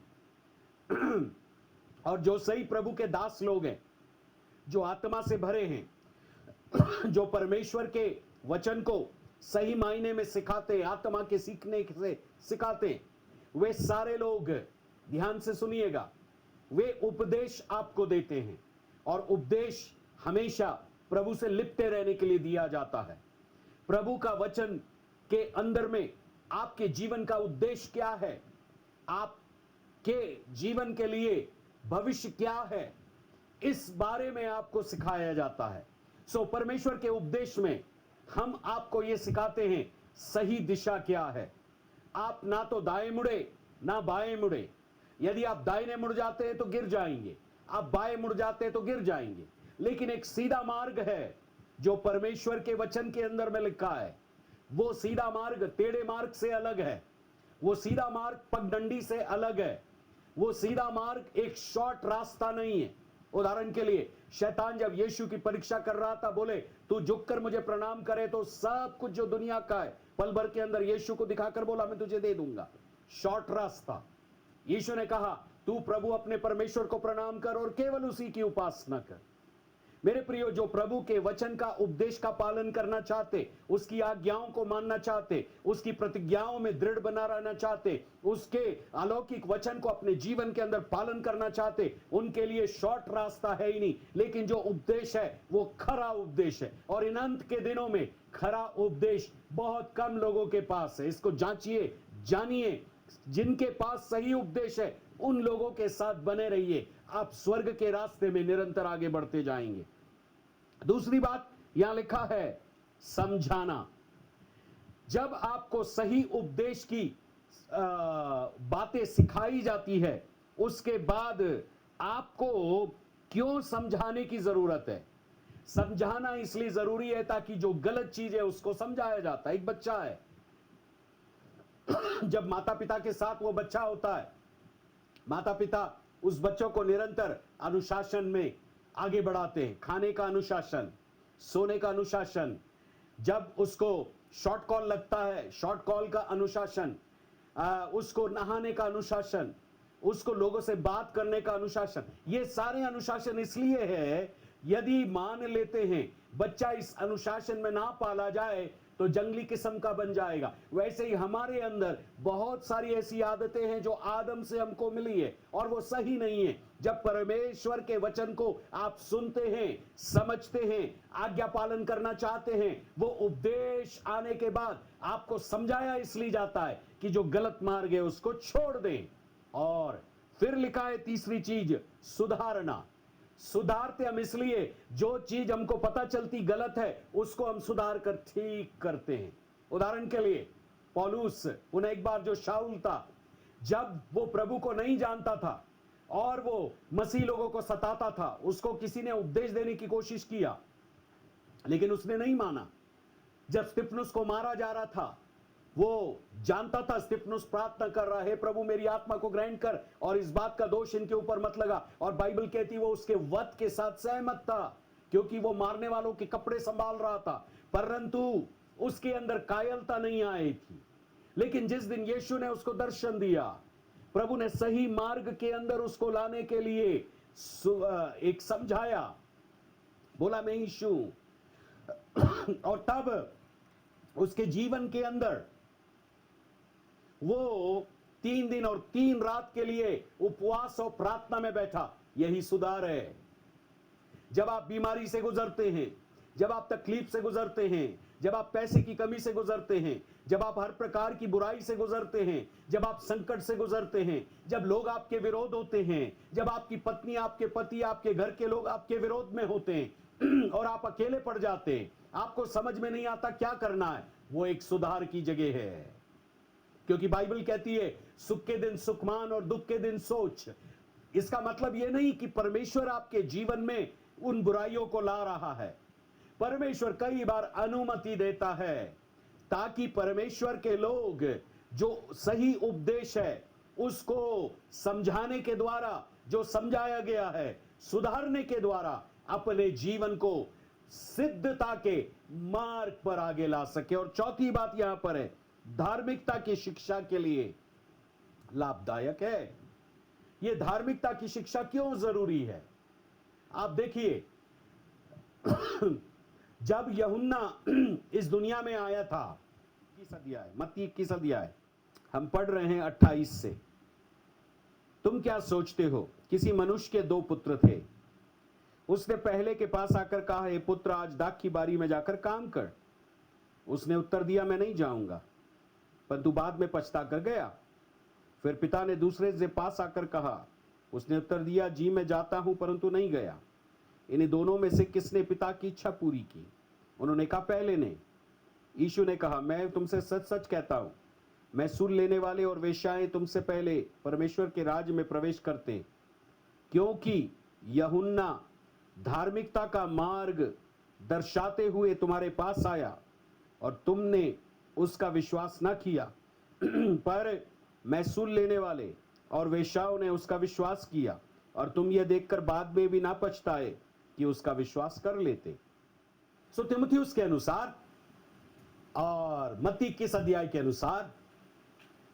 और जो सही प्रभु के दास लोग हैं, जो आत्मा से भरे हैं, जो परमेश्वर के वचन को सही मायने में सिखाते, आत्मा के सीखने से सिखाते, वे सारे लोग, ध्यान से सुनिएगा, वे उपदेश आपको देते हैं। और उपदेश हमेशा प्रभु से लिपटे रहने के लिए दिया जाता है। प्रभु का वचन के अंदर में आपके जीवन का उद्देश्य क्या है, आपके जीवन के लिए भविष्य क्या है, इस बारे में आपको सिखाया जाता है। सो परमेश्वर के उपदेश में हम आपको यह सिखाते हैं सही दिशा क्या है। आप ना तो दाएं मुड़े ना बाएं मुड़े। यदि आप दाहिने मुड़ जाते हैं तो गिर जाएंगे, आप बाएं मुड़ जाते हैं तो गिर जाएंगे। लेकिन एक सीधा मार्ग है जो परमेश्वर के वचन के अंदर में लिखा है। वो सीधा मार्ग टेढ़े मार्ग से अलग है, वो सीधा मार्ग पगडंडी से अलग है, वो सीधा मार्ग एक शॉर्ट रास्ता नहीं है। उदाहरण के लिए शैतान जब यीशु की परीक्षा कर रहा था, बोले तू झुककर मुझे प्रणाम करे तो सब कुछ जो दुनिया का है पल भर के अंदर यीशु को दिखाकर बोला मैं तुझे दे दूंगा। शॉर्ट रास्ता। यीशु ने कहा तू प्रभु अपने परमेश्वर को प्रणाम कर और केवल उसी की उपासना कर। मेरे प्रियो, जो प्रभु के वचन का उपदेश का पालन करना चाहते, उसकी आज्ञाओं को मानना चाहते, उसकी प्रतिज्ञाओं में दृढ़ बना रहना चाहते, उसके अलौकिक वचन को अपने जीवन के अंदर पालन करना चाहते, उनके लिए शॉर्ट रास्ता है ही नहीं। लेकिन जो उपदेश है वो खरा उपदेश है। और इन अंत के दिनों में खरा उपदेश बहुत कम लोगों के पास है। इसको जांचिए, जानिए। जिनके पास सही उपदेश है उन लोगों के साथ बने रहिए, आप स्वर्ग के रास्ते में निरंतर आगे बढ़ते जाएंगे। दूसरी बात यहां लिखा है समझाना। जब आपको सही उपदेश की बातें सिखाई जाती है, उसके बाद आपको क्यों समझाने की जरूरत है? समझाना इसलिए जरूरी है ताकि जो गलत चीज है उसको समझाया जाता है। एक बच्चा है, जब माता पिता के साथ वो बच्चा होता है, माता पिता उस बच्चों को निरंतर अनुशासन में आगे बढ़ाते हैं। खाने का अनुशासन, सोने का अनुशासन, जब उसको शॉर्ट कॉल लगता है शॉर्ट कॉल का अनुशासन, उसको नहाने का अनुशासन, उसको लोगों से बात करने का अनुशासन। ये सारे अनुशासन इसलिए है, यदि मान लेते हैं बच्चा इस अनुशासन में ना पाला जाए तो जंगली किस्म का बन जाएगा। वैसे ही हमारे अंदर बहुत सारी ऐसी आदतें हैं जो आदम से हमको मिली है और वो सही नहीं है। जब परमेश्वर के वचन को आप सुनते हैं, समझते हैं, आज्ञा पालन करना चाहते हैं, वो उपदेश आने के बाद आपको समझाया इसलिए जाता है कि जो गलत मार्ग है उसको छोड़ दें। और फिर लिखा है तीसरी चीज, सुधारना। सुधारते हम इसलिए, जो चीज हमको पता चलती गलत है उसको हम सुधार कर ठीक करते हैं। उदाहरण के लिए पौलुस, पुनः एक बार जो शाऊल था, जब वो प्रभु को नहीं जानता था और वो मसीह लोगों को सताता था, उसको किसी ने उपदेश देने की कोशिश किया, लेकिन उसने नहीं माना। जब स्तिफनुस को मारा जा रहा था, वो जानता था स्तिफनुस प्रार्थना कर रहा है, प्रभु मेरी आत्मा को ग्रहण कर और इस बात का दोष इनके ऊपर मत लगा। और बाइबल कहती वो उसके वध के साथ सहमत था, क्योंकि वो मारने वालों के कपड़े संभाल रहा था, परंतु उसके अंदर कायरता नहीं आई थी। लेकिन जिस दिन यीशु ने उसको दर्शन दिया, प्रभु ने सही मार्ग के अंदर उसको लाने के लिए एक समझाया, बोला मैं यीशु हूं। और तब उसके जीवन के अंदर वो 3 दिन और 3 रात के लिए उपवास और प्रार्थना में बैठा। यही सुधार है। जब आप बीमारी से गुजरते हैं, जब आप तकलीफ से गुजरते हैं, जब आप पैसे की कमी से गुजरते हैं, जब आप हर प्रकार की बुराई से गुजरते हैं, जब आप संकट से गुजरते हैं, जब लोग आपके विरोध होते हैं, जब आपकी पत्नी, आपके पति, आपके घर के लोग आपके विरोध में होते हैं और आप अकेले पड़ जाते हैं, आपको समझ में नहीं आता क्या करना है, वो एक सुधार की जगह है। क्योंकि बाइबल कहती है सुख के दिन सुख मान और दुख के दिन सोच। इसका मतलब यह नहीं कि परमेश्वर आपके जीवन में उन बुराइयों को ला रहा है। परमेश्वर कई बार अनुमति देता है ताकि परमेश्वर के लोग जो सही उपदेश है उसको समझाने के द्वारा, जो समझाया गया है, सुधारने के द्वारा अपने जीवन को सिद्धता के मार्ग पर आगे ला सके। और चौथी बात यहां पर है, धार्मिकता की शिक्षा के लिए लाभदायक है। यह धार्मिकता की शिक्षा क्यों जरूरी है? आप देखिए, जब यूहन्ना इस दुनिया में आया था, मत्ती 21 अध्याय हम पढ़ रहे हैं 28 से। तुम क्या सोचते हो? किसी मनुष्य के 2 पुत्र थे। उसने पहले के पास आकर कहा, हे पुत्र, आज दाख की बारी में जाकर काम कर। उसने उत्तर दिया, मैं नहीं जाऊंगा, परंतु बाद में पछता कर गया। फिर पिता ने दूसरे से पास आकर कहा, उसने उत्तर दिया, जी मैं जाता हूं, परंतु नहीं गया। इन्हीं दोनों में से किसने पिता की इच्छा पूरी की? उन्होंने कहा, पहले ने। यीशु ने कहा, मैं तुमसे सच सच कहता हूं, मैं सुन लेने वाले और वेश्याएं तुमसे पहले परमेश्वर के राज्य में प्रवेश करते हैं। क्योंकि यूहन्ना धार्मिकता का मार्ग दर्शाते हुए तुम्हारे पास आया और तुमने उसका विश्वास न किया, पर मैं सुन लेने वाले और वेश्याओं ने उसका विश्वास किया, और तुम यह देखकर बाद में भी ना पछताए कि उसका विश्वास कर लेते। सो तीमुथियुस के अनुसार और मत्ती 21 अध्याय के अनुसार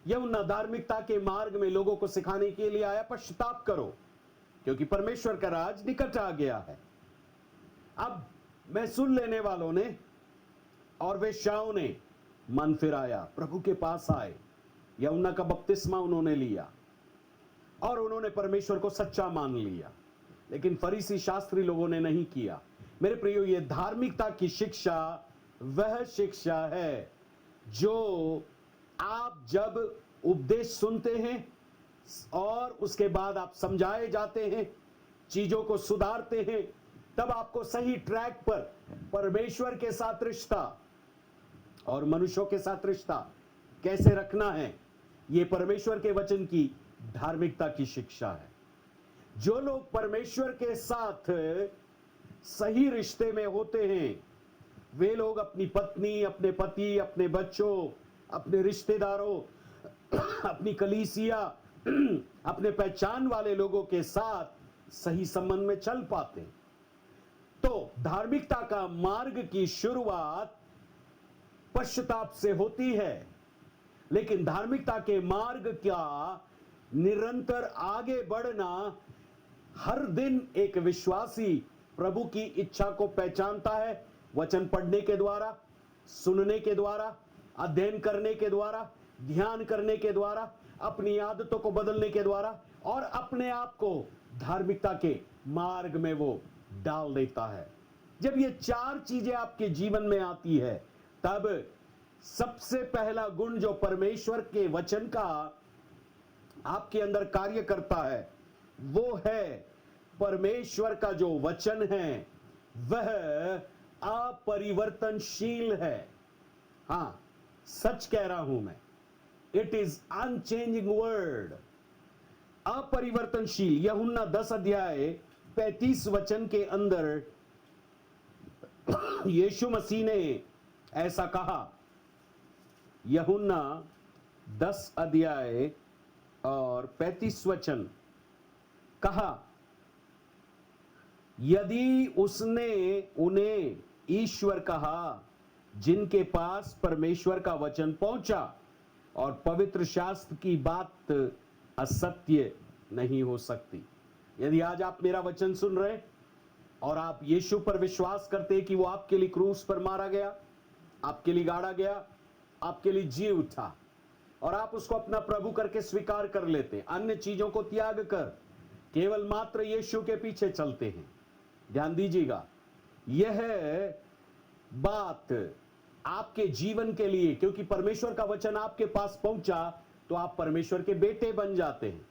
यूहन्ना धार्मिकता के मार्ग में लोगों को सिखाने के लिए आया, पश्चाताप करो क्योंकि परमेश्वर का राज निकट आ गया है। अब मैं सुन लेने वालों ने और वेश्याओं ने मन फिराया, प्रभु के पास आए, यूहन्ना का बपतिस्मा उन्होंने लिया और उन्होंने परमेश्वर को सच्चा मान लिया। लेकिन फरीसी शास्त्री लोगों ने नहीं किया। मेरे प्रियो, ये धार्मिकता की शिक्षा वह शिक्षा है जो आप जब उपदेश सुनते हैं और उसके बाद आप समझाए जाते हैं, चीजों को सुधारते हैं, तब आपको सही ट्रैक पर परमेश्वर के साथ रिश्ता और मनुष्यों के साथ रिश्ता कैसे रखना है, यह परमेश्वर के वचन की धार्मिकता की शिक्षा है। जो लोग परमेश्वर के साथ सही रिश्ते में होते हैं, वे लोग अपनी पत्नी, अपने पति, अपने बच्चों, अपने रिश्तेदारों, अपनी कलीसिया, अपने पहचान वाले लोगों के साथ सही संबंध में चल पाते हैं। तो धार्मिकता का मार्ग की शुरुआत पश्चाताप से होती है, लेकिन धार्मिकता के मार्ग का निरंतर आगे बढ़ना, हर दिन एक विश्वासी प्रभु की इच्छा को पहचानता है, वचन पढ़ने के द्वारा, सुनने के द्वारा, अध्ययन करने के द्वारा, ध्यान करने के द्वारा, अपनी आदतों को बदलने के द्वारा, और अपने आप को धार्मिकता के मार्ग में वो डाल देता है। जब ये 4 चीजें आपके जीवन में आती है, तब सबसे पहला गुण जो परमेश्वर के वचन का आपके अंदर कार्य करता है, वो है परमेश्वर का जो वचन है वह अपरिवर्तनशील है। हाँ, सच कह रहा हूं मैं, इट इज अनचेंजिंग वर्ड, अपरिवर्तनशील। यूहन्ना 10 अध्याय 35 वचन के अंदर यीशु मसीह ने ऐसा कहा। यूहन्ना 10 अध्याय और 35 वचन कहा, यदि उसने उन्हें ईश्वर कहा जिनके पास परमेश्वर का वचन पहुंचा, और पवित्र शास्त्र की बात असत्य नहीं हो सकती। यदि आज आप मेरा वचन सुन रहे और आप यीशु पर विश्वास करते हैं कि वो आपके लिए क्रूस पर मारा गया, आपके लिए गाड़ा गया, आपके लिए जी उठा, और आप उसको अपना प्रभु करके स्वीकार कर लेते हैं, अन्य चीजों को त्याग कर केवल मात्र यीशु के पीछे चलते हैं, ध्यान दीजिएगा, यह बात आपके जीवन के लिए, क्योंकि परमेश्वर का वचन आपके पास पहुंचा तो आप परमेश्वर के बेटे बन जाते हैं।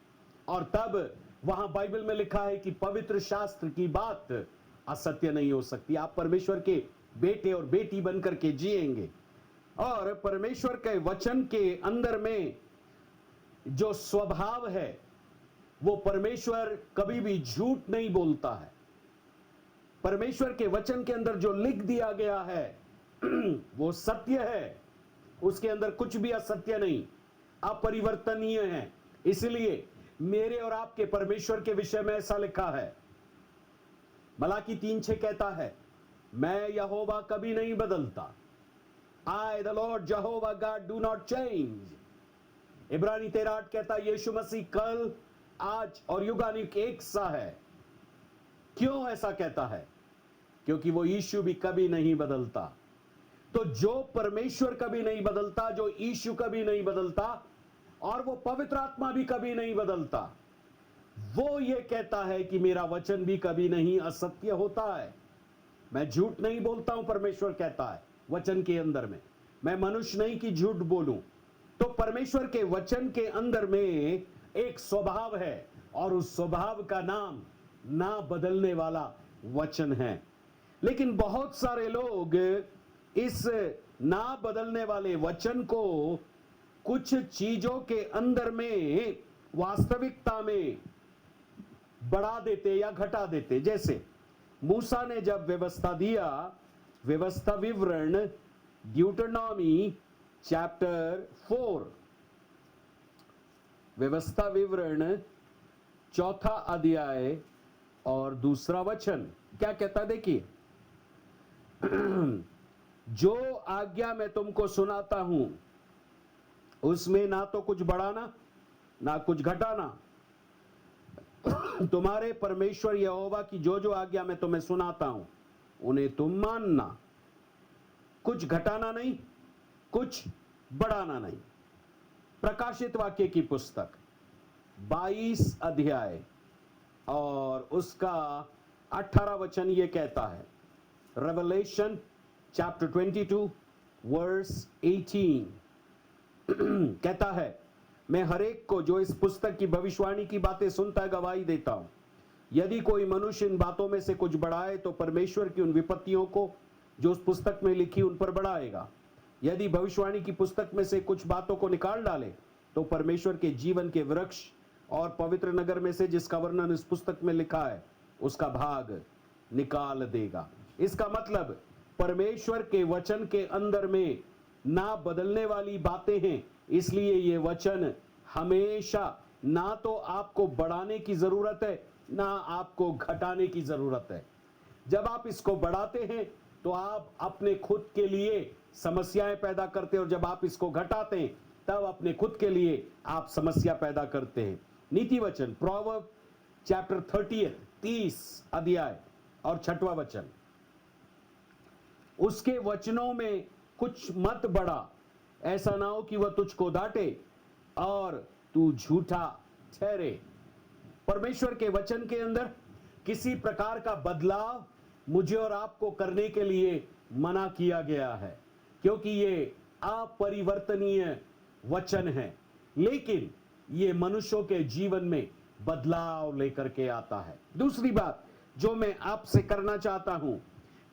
और तब वहां बाइबल में लिखा है कि पवित्र शास्त्र की बात असत्य नहीं हो सकती। आप परमेश्वर के बेटे और बेटी बनकर के जिएंगे, और परमेश्वर के वचन के अंदर में जो स्वभाव है, वो परमेश्वर कभी भी झूठ नहीं बोलता है। परमेश्वर के वचन के अंदर जो लिख दिया गया है वो सत्य है, उसके अंदर कुछ भी असत्य नहीं, अपरिवर्तनीय है। इसलिए मेरे और आपके परमेश्वर के विषय में ऐसा लिखा है, मलाकी 3:6 कहता है, मैं यहोवा कभी नहीं बदलता। I the Lord Jehovah God do not change। इब्रानी 13:8 कहता है, यीशु मसीह कल, आज और युगानुयुग एक सा है। क्यों ऐसा कहता है? क्योंकि वो यीशु भी कभी नहीं बदलता। तो जो परमेश्वर कभी नहीं बदलता, जो यीशु कभी नहीं बदलता, और वो पवित्र आत्मा भी कभी नहीं बदलता, वो ये कहता है कि मेरा वचन भी कभी नहीं असत्य होता है। मैं झूठ नहीं बोलता हूं, परमेश्वर कहता है वचन के अंदर में। मैं मनुष्य नहीं कि झूठ बोलूं। तो परमेश्वर के वचन के अंदर में एक स्वभाव है, और उस स्वभाव का नाम ना बदलने वाला वचन है। लेकिन बहुत सारे लोग इस ना बदलने वाले वचन को कुछ चीजों के अंदर में, वास्तविकता में बढ़ा देते या घटा देते। जैसे मूसा ने जब व्यवस्था दिया, व्यवस्था विवरण ड्यूटरनॉमी चैप्टर 4, व्यवस्था विवरण 4 अध्याय और 2 वचन क्या कहता, देखिए, जो आज्ञा मैं तुमको सुनाता हूं उसमें ना तो कुछ बढ़ाना ना कुछ घटाना। तुम्हारे परमेश्वर यहोवा की जो जो आज्ञा मैं तुम्हें सुनाता हूं उन्हें तुम मानना, कुछ घटाना नहीं, कुछ बढ़ाना नहीं। प्रकाशित वाक्य की पुस्तक 22 अध्याय और उसका 18 वचन ये कहता है, रेवलेशन चैप्टर 22 वर्स 18 कहता है, मैं हरेक को जो इस पुस्तक की भविष्यवाणी की बातें सुनता है गवाही देता हूं। यदि कोई मनुष्य इन बातों में से कुछ बढ़ाए तो परमेश्वर की उन विपत्तियों को जो उस पुस्तक में लिखी उन पर बढ़ाएगा। यदि भविष्यवाणी की पुस्तक में से कुछ बातों को निकाल डाले तो परमेश्वर के जीवन के वृक्ष और पवित्र नगर में से जिसका वर्णन इस पुस्तक में लिखा है उसका भाग निकाल देगा। इसका मतलब परमेश्वर के वचन के अंदर में ना बदलने वाली बातें हैं, इसलिए ये वचन हमेशा ना तो आपको बढ़ाने की जरूरत है ना आपको घटाने की जरूरत है। जब आप इसको बढ़ाते हैं तो आप अपने खुद के लिए समस्याएं पैदा करते हैं, और जब आप इसको घटाते हैं तब अपने खुद के लिए आप समस्या पैदा करते हैं। नीति वचन प्रोवर्ब चैप्टर 30 अध्याय और 6वां वचन, उसके वचनों में कुछ मत बढ़ा, ऐसा ना हो कि वह तुझको डांटे और तू झूठा ठहरे। परमेश्वर के वचन के अंदर किसी प्रकार का बदलाव मुझे और आपको करने के लिए मना किया गया है, क्योंकि ये अपरिवर्तनीय वचन है। लेकिन ये मनुष्यों के जीवन में बदलाव लेकर के आता है। दूसरी बात जो मैं आपसे करना चाहता हूं,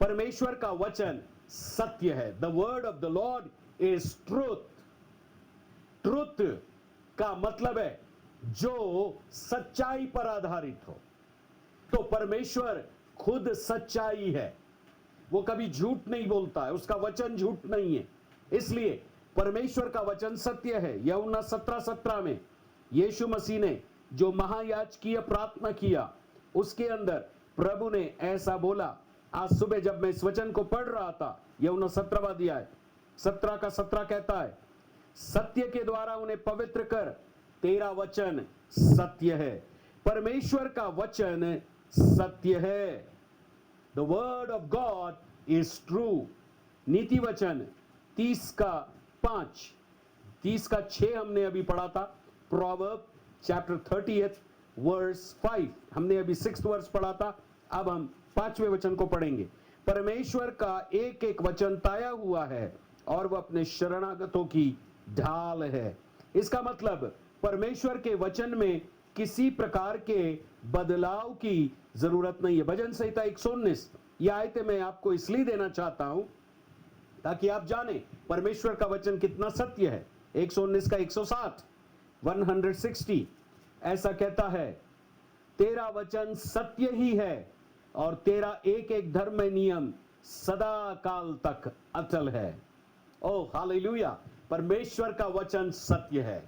परमेश्वर का वचन सत्य है। The word of the Lord is truth. Truth का मतलब है जो सच्चाई पर आधारित हो। तो परमेश्वर खुद सच्चाई है, वो कभी झूठ नहीं बोलता है, उसका वचन झूठ नहीं है। इसलिए परमेश्वर का वचन सत्य है। यूहन्ना 17:17 में यीशु मसीह ने जो महायाजकीय प्रार्थना किया, उसके अंदर प्रभु ने ऐसा बोला। आज सुबह जब मैं इस वचन को पढ़ रहा था, यूहन्ना 17वां अध्याय 17 का 17 कहता है, सत्य के द्वारा उन्हें पवित्र कर, तेरा वचन सत्य है। परमेश्वर का वचन सत्य है। The word of God is true. नीति वचन 30 का 5, 30 का 6 हमने अभी पढ़ा था। प्रोवर्ब चैप्टर 30 वर्स 5, हमने अभी 6th वर्स पढ़ा था। अब हम 5वें वचन को पढ़ेंगे। परमेश्वर का एक एक वचन ताया हुआ है और वह अपने शरणागतों की ढाल है। इसका मतलब परमेश्वर के वचन में किसी प्रकार के बदलाव की जरूरत नहीं है। भजन संहिता 119 ये आयतें मैं आपको इसलिए देना चाहता हूं ताकि आप जानें परमेश्वर का वचन कितना सत्य है। 119 का 160 160 ऐसा कहता है, तेरा वचन सत्य ही है और तेरा एक एक धर्म में नियम सदा काल तक अटल है। ओ हालेलुया, परमेश्वर का वचन सत्य है।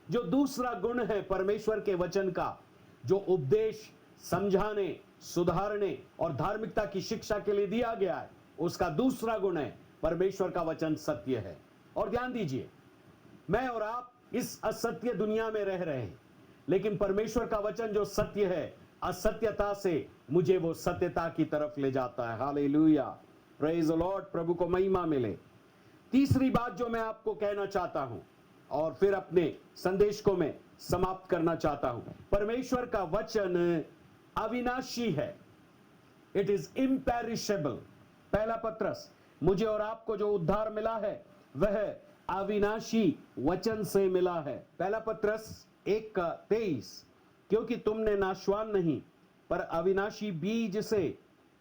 जो दूसरा गुण है परमेश्वर के वचन का, जो उपदेश समझाने, सुधारने और धार्मिकता की शिक्षा के लिए दिया गया है, उसका दूसरा गुण है परमेश्वर का वचन सत्य है। और ध्यान दीजिए, मैं और आप इस असत्य दुनिया में रह रहे हैं, लेकिन परमेश्वर का वचन जो सत्य है, असत्यता से मुझे वो सत्यता की तरफ ले जाता है। हालेलुया, प्रेज द लॉर्ड, प्रभु को महिमा मिले। तीसरी बात जो मैं आपको कहना चाहता हूं और फिर अपने संदेश को मैं समाप्त करना चाहता हूं, परमेश्वर का वचन अविनाशी है। It is imperishable. पहला पत्रस, मुझे और आपको जो उद्धार मिला है वह अविनाशी वचन से मिला है। पहला पत्रस 1:23, क्योंकि तुमने नाशवान नहीं पर अविनाशी बीज से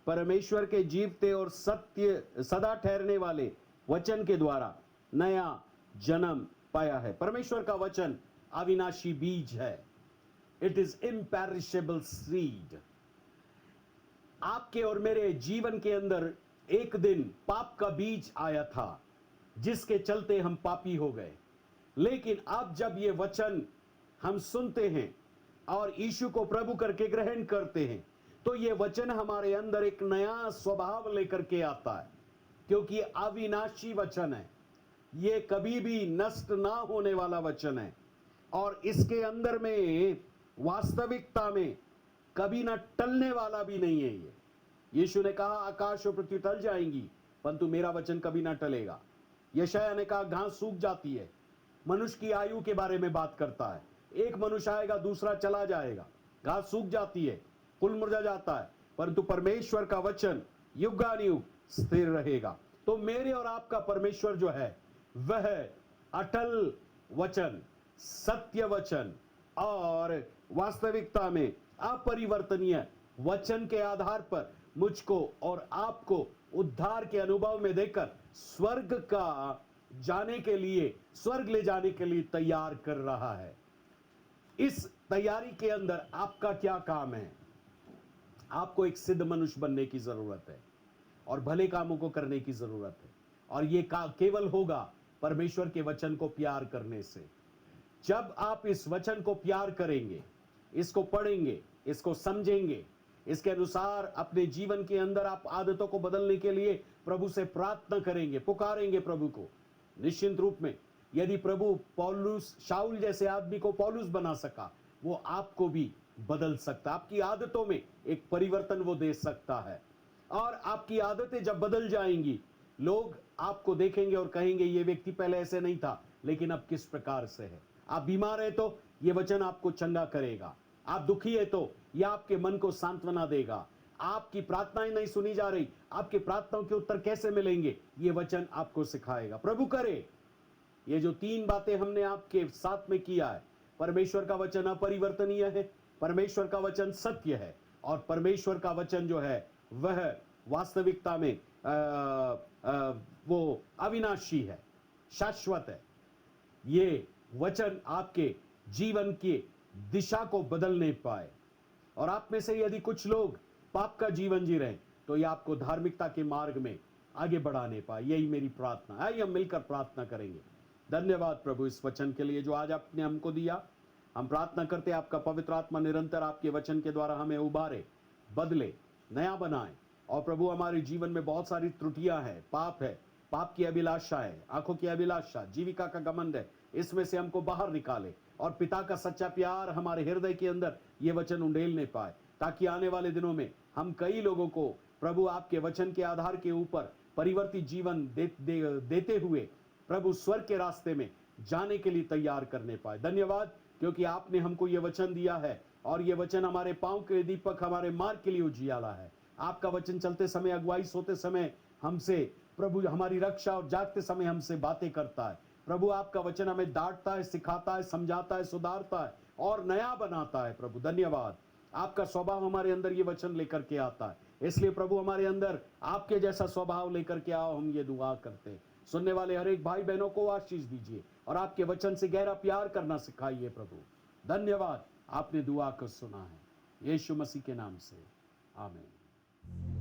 परमेश्वर के जीवते और सत्य सदा ठहरने वाले वचन के द्वारा नया जन्म पाया है। परमेश्वर का वचन अविनाशी बीज है। It is imperishable seed. आपके और मेरे जीवन के अंदर एक दिन पाप का बीज आया था, जिसके चलते हम पापी हो गए। लेकिन अब जब ये वचन हम सुनते हैं और यीशु को प्रभु करके ग्रहण करते हैं, तो ये वचन हमारे अंदर एक नया स्वभाव लेकर के आता है, क्योंकि ये अविनाशी वचन है। ये कभी भी नष्ट ना होने वाला वचन है और इसके अंदर में वास्तविकता में कभी ना टलने वाला भी नहीं है। ये यीशु ने कहा, आकाश और पृथ्वी टल जाएंगी परंतु मेरा वचन कभी ना टलेगा। यशायाह ने कहा, घास सूख जाती है। मनुष्य की आयु के बारे में बात करता है। एक मनुष्य आएगा, दूसरा चला जाएगा। घास सूख जाती है, फूल मुरझा जाता है, परंतु परमेश्वर का वचन युगानुयुग स्थिर रहेगा। तो मेरे और आपका परमेश्वर जो है वह अटल वचन, सत्य वचन और वास्तविकता में अपरिवर्तनीय वचन के आधार पर मुझको और आपको उद्धार के अनुभव में देकर स्वर्ग का जाने के लिए, स्वर्ग ले जाने के लिए तैयार कर रहा है। इस तैयारी के अंदर आपका क्या काम है? आपको एक सिद्ध मनुष्य बनने की जरूरत है और भले कामों को करने की जरूरत है। और ये केवल होगा परमेश्वर के वचन को प्यार करने से। जब आप इस वचन को प्यार करेंगे, इसको पढ़ेंगे, इसको समझेंगे, इसके अनुसार अपने जीवन के अंदर आप आदतों को बदलने के लिए प्रभु से प्रार्थना करेंगे, पुकारेंगे प्रभु को। निश्चित रूप में यदि प्रभु पौलुस, शाऊल जैसे आदमी को पौलुस बना सका, वो आपको भी बदल सकता। आपकी आदतों में एक परिवर्तन वो दे सकता है। और आपकी आदतें जब बदल जाएंगी, लोग आपको देखेंगे और कहेंगे, ये व्यक्ति पहले ऐसे नहीं था लेकिन अब किस प्रकार से है। आप बीमार है तो ये वचन आपको चंगा करेगा। आप दुखी है तो यह आपके मन को सांत्वना देगा। आपकी प्रार्थनाएं नहीं सुनी जा रही, आपकी प्रार्थनाओं के उत्तर कैसे मिलेंगे, ये वचन आपको सिखाएगा। प्रभु करे ये जो 3 बातें हमने आपके साथ में किया है, परमेश्वर का वचन अपरिवर्तनीय है, परमेश्वर का वचन सत्य है और परमेश्वर का वचन जो है वह वास्तविकता में वो अविनाशी है। शाश्वत है। ये वचन आपके जीवन की दिशा को बदलने पाए। और आप में से यदि कुछ लोग पाप का जीवन जी रहे हैं, तो ये आपको धार्मिकता के मार्ग में आगे बढ़ाने पाए। यही मेरी प्रार्थना है। आइए हम मिलकर प्रार्थना करेंगे। धन्यवाद प्रभु इस वचन के लिए जो आज आपने हमको दिया। हम प्रार्थना करते हैं आपका पवित्र आत्मा निरंतर आपके वचन के द्वारा हमें उबारे, बदले, नया बनाए। और प्रभु हमारे जीवन में बहुत सारी त्रुटियां हैं, पाप है, पाप की अभिलाषा है, आंखों की अभिलाषा, जीविका का घमंड है, इसमें से हमको बाहर निकाले और पिता का सच्चा प्यार हमारे हृदय के अंदर ये वचन उंडेलने पाए, ताकि आने वाले दिनों में हम कई लोगों को प्रभु आपके वचन के आधार के ऊपर परिवर्तित जीवन देते हुए प्रभु स्वर्ग के रास्ते में जाने के लिए तैयार करने पाए। धन्यवाद क्योंकि आपने हमको ये वचन दिया है और ये वचन हमारे पांव के दीपक, हमारे मार्ग के लिए उजियाला है। आपका वचन चलते समय, अगुवाई सोते समय हमसे प्रभु हमारी रक्षा और जागते समय हमसे बातें करता है। प्रभु आपका वचन हमें डांटता है, सिखाता है, समझाता है, सुधारता है और नया बनाता है। प्रभु धन्यवाद, आपका स्वभाव हमारे अंदर ये वचन लेकर के आता है। इसलिए प्रभु हमारे अंदर आपके जैसा स्वभाव लेकर के आओ, हम ये दुआ करते हैं। सुनने वाले हर एक भाई बहनों को आशीष दीजिए और आपके वचन से गहरा प्यार करना सिखाइए। प्रभु धन्यवाद, आपने दुआ को सुना है, यीशु मसीह के नाम से, आमीन।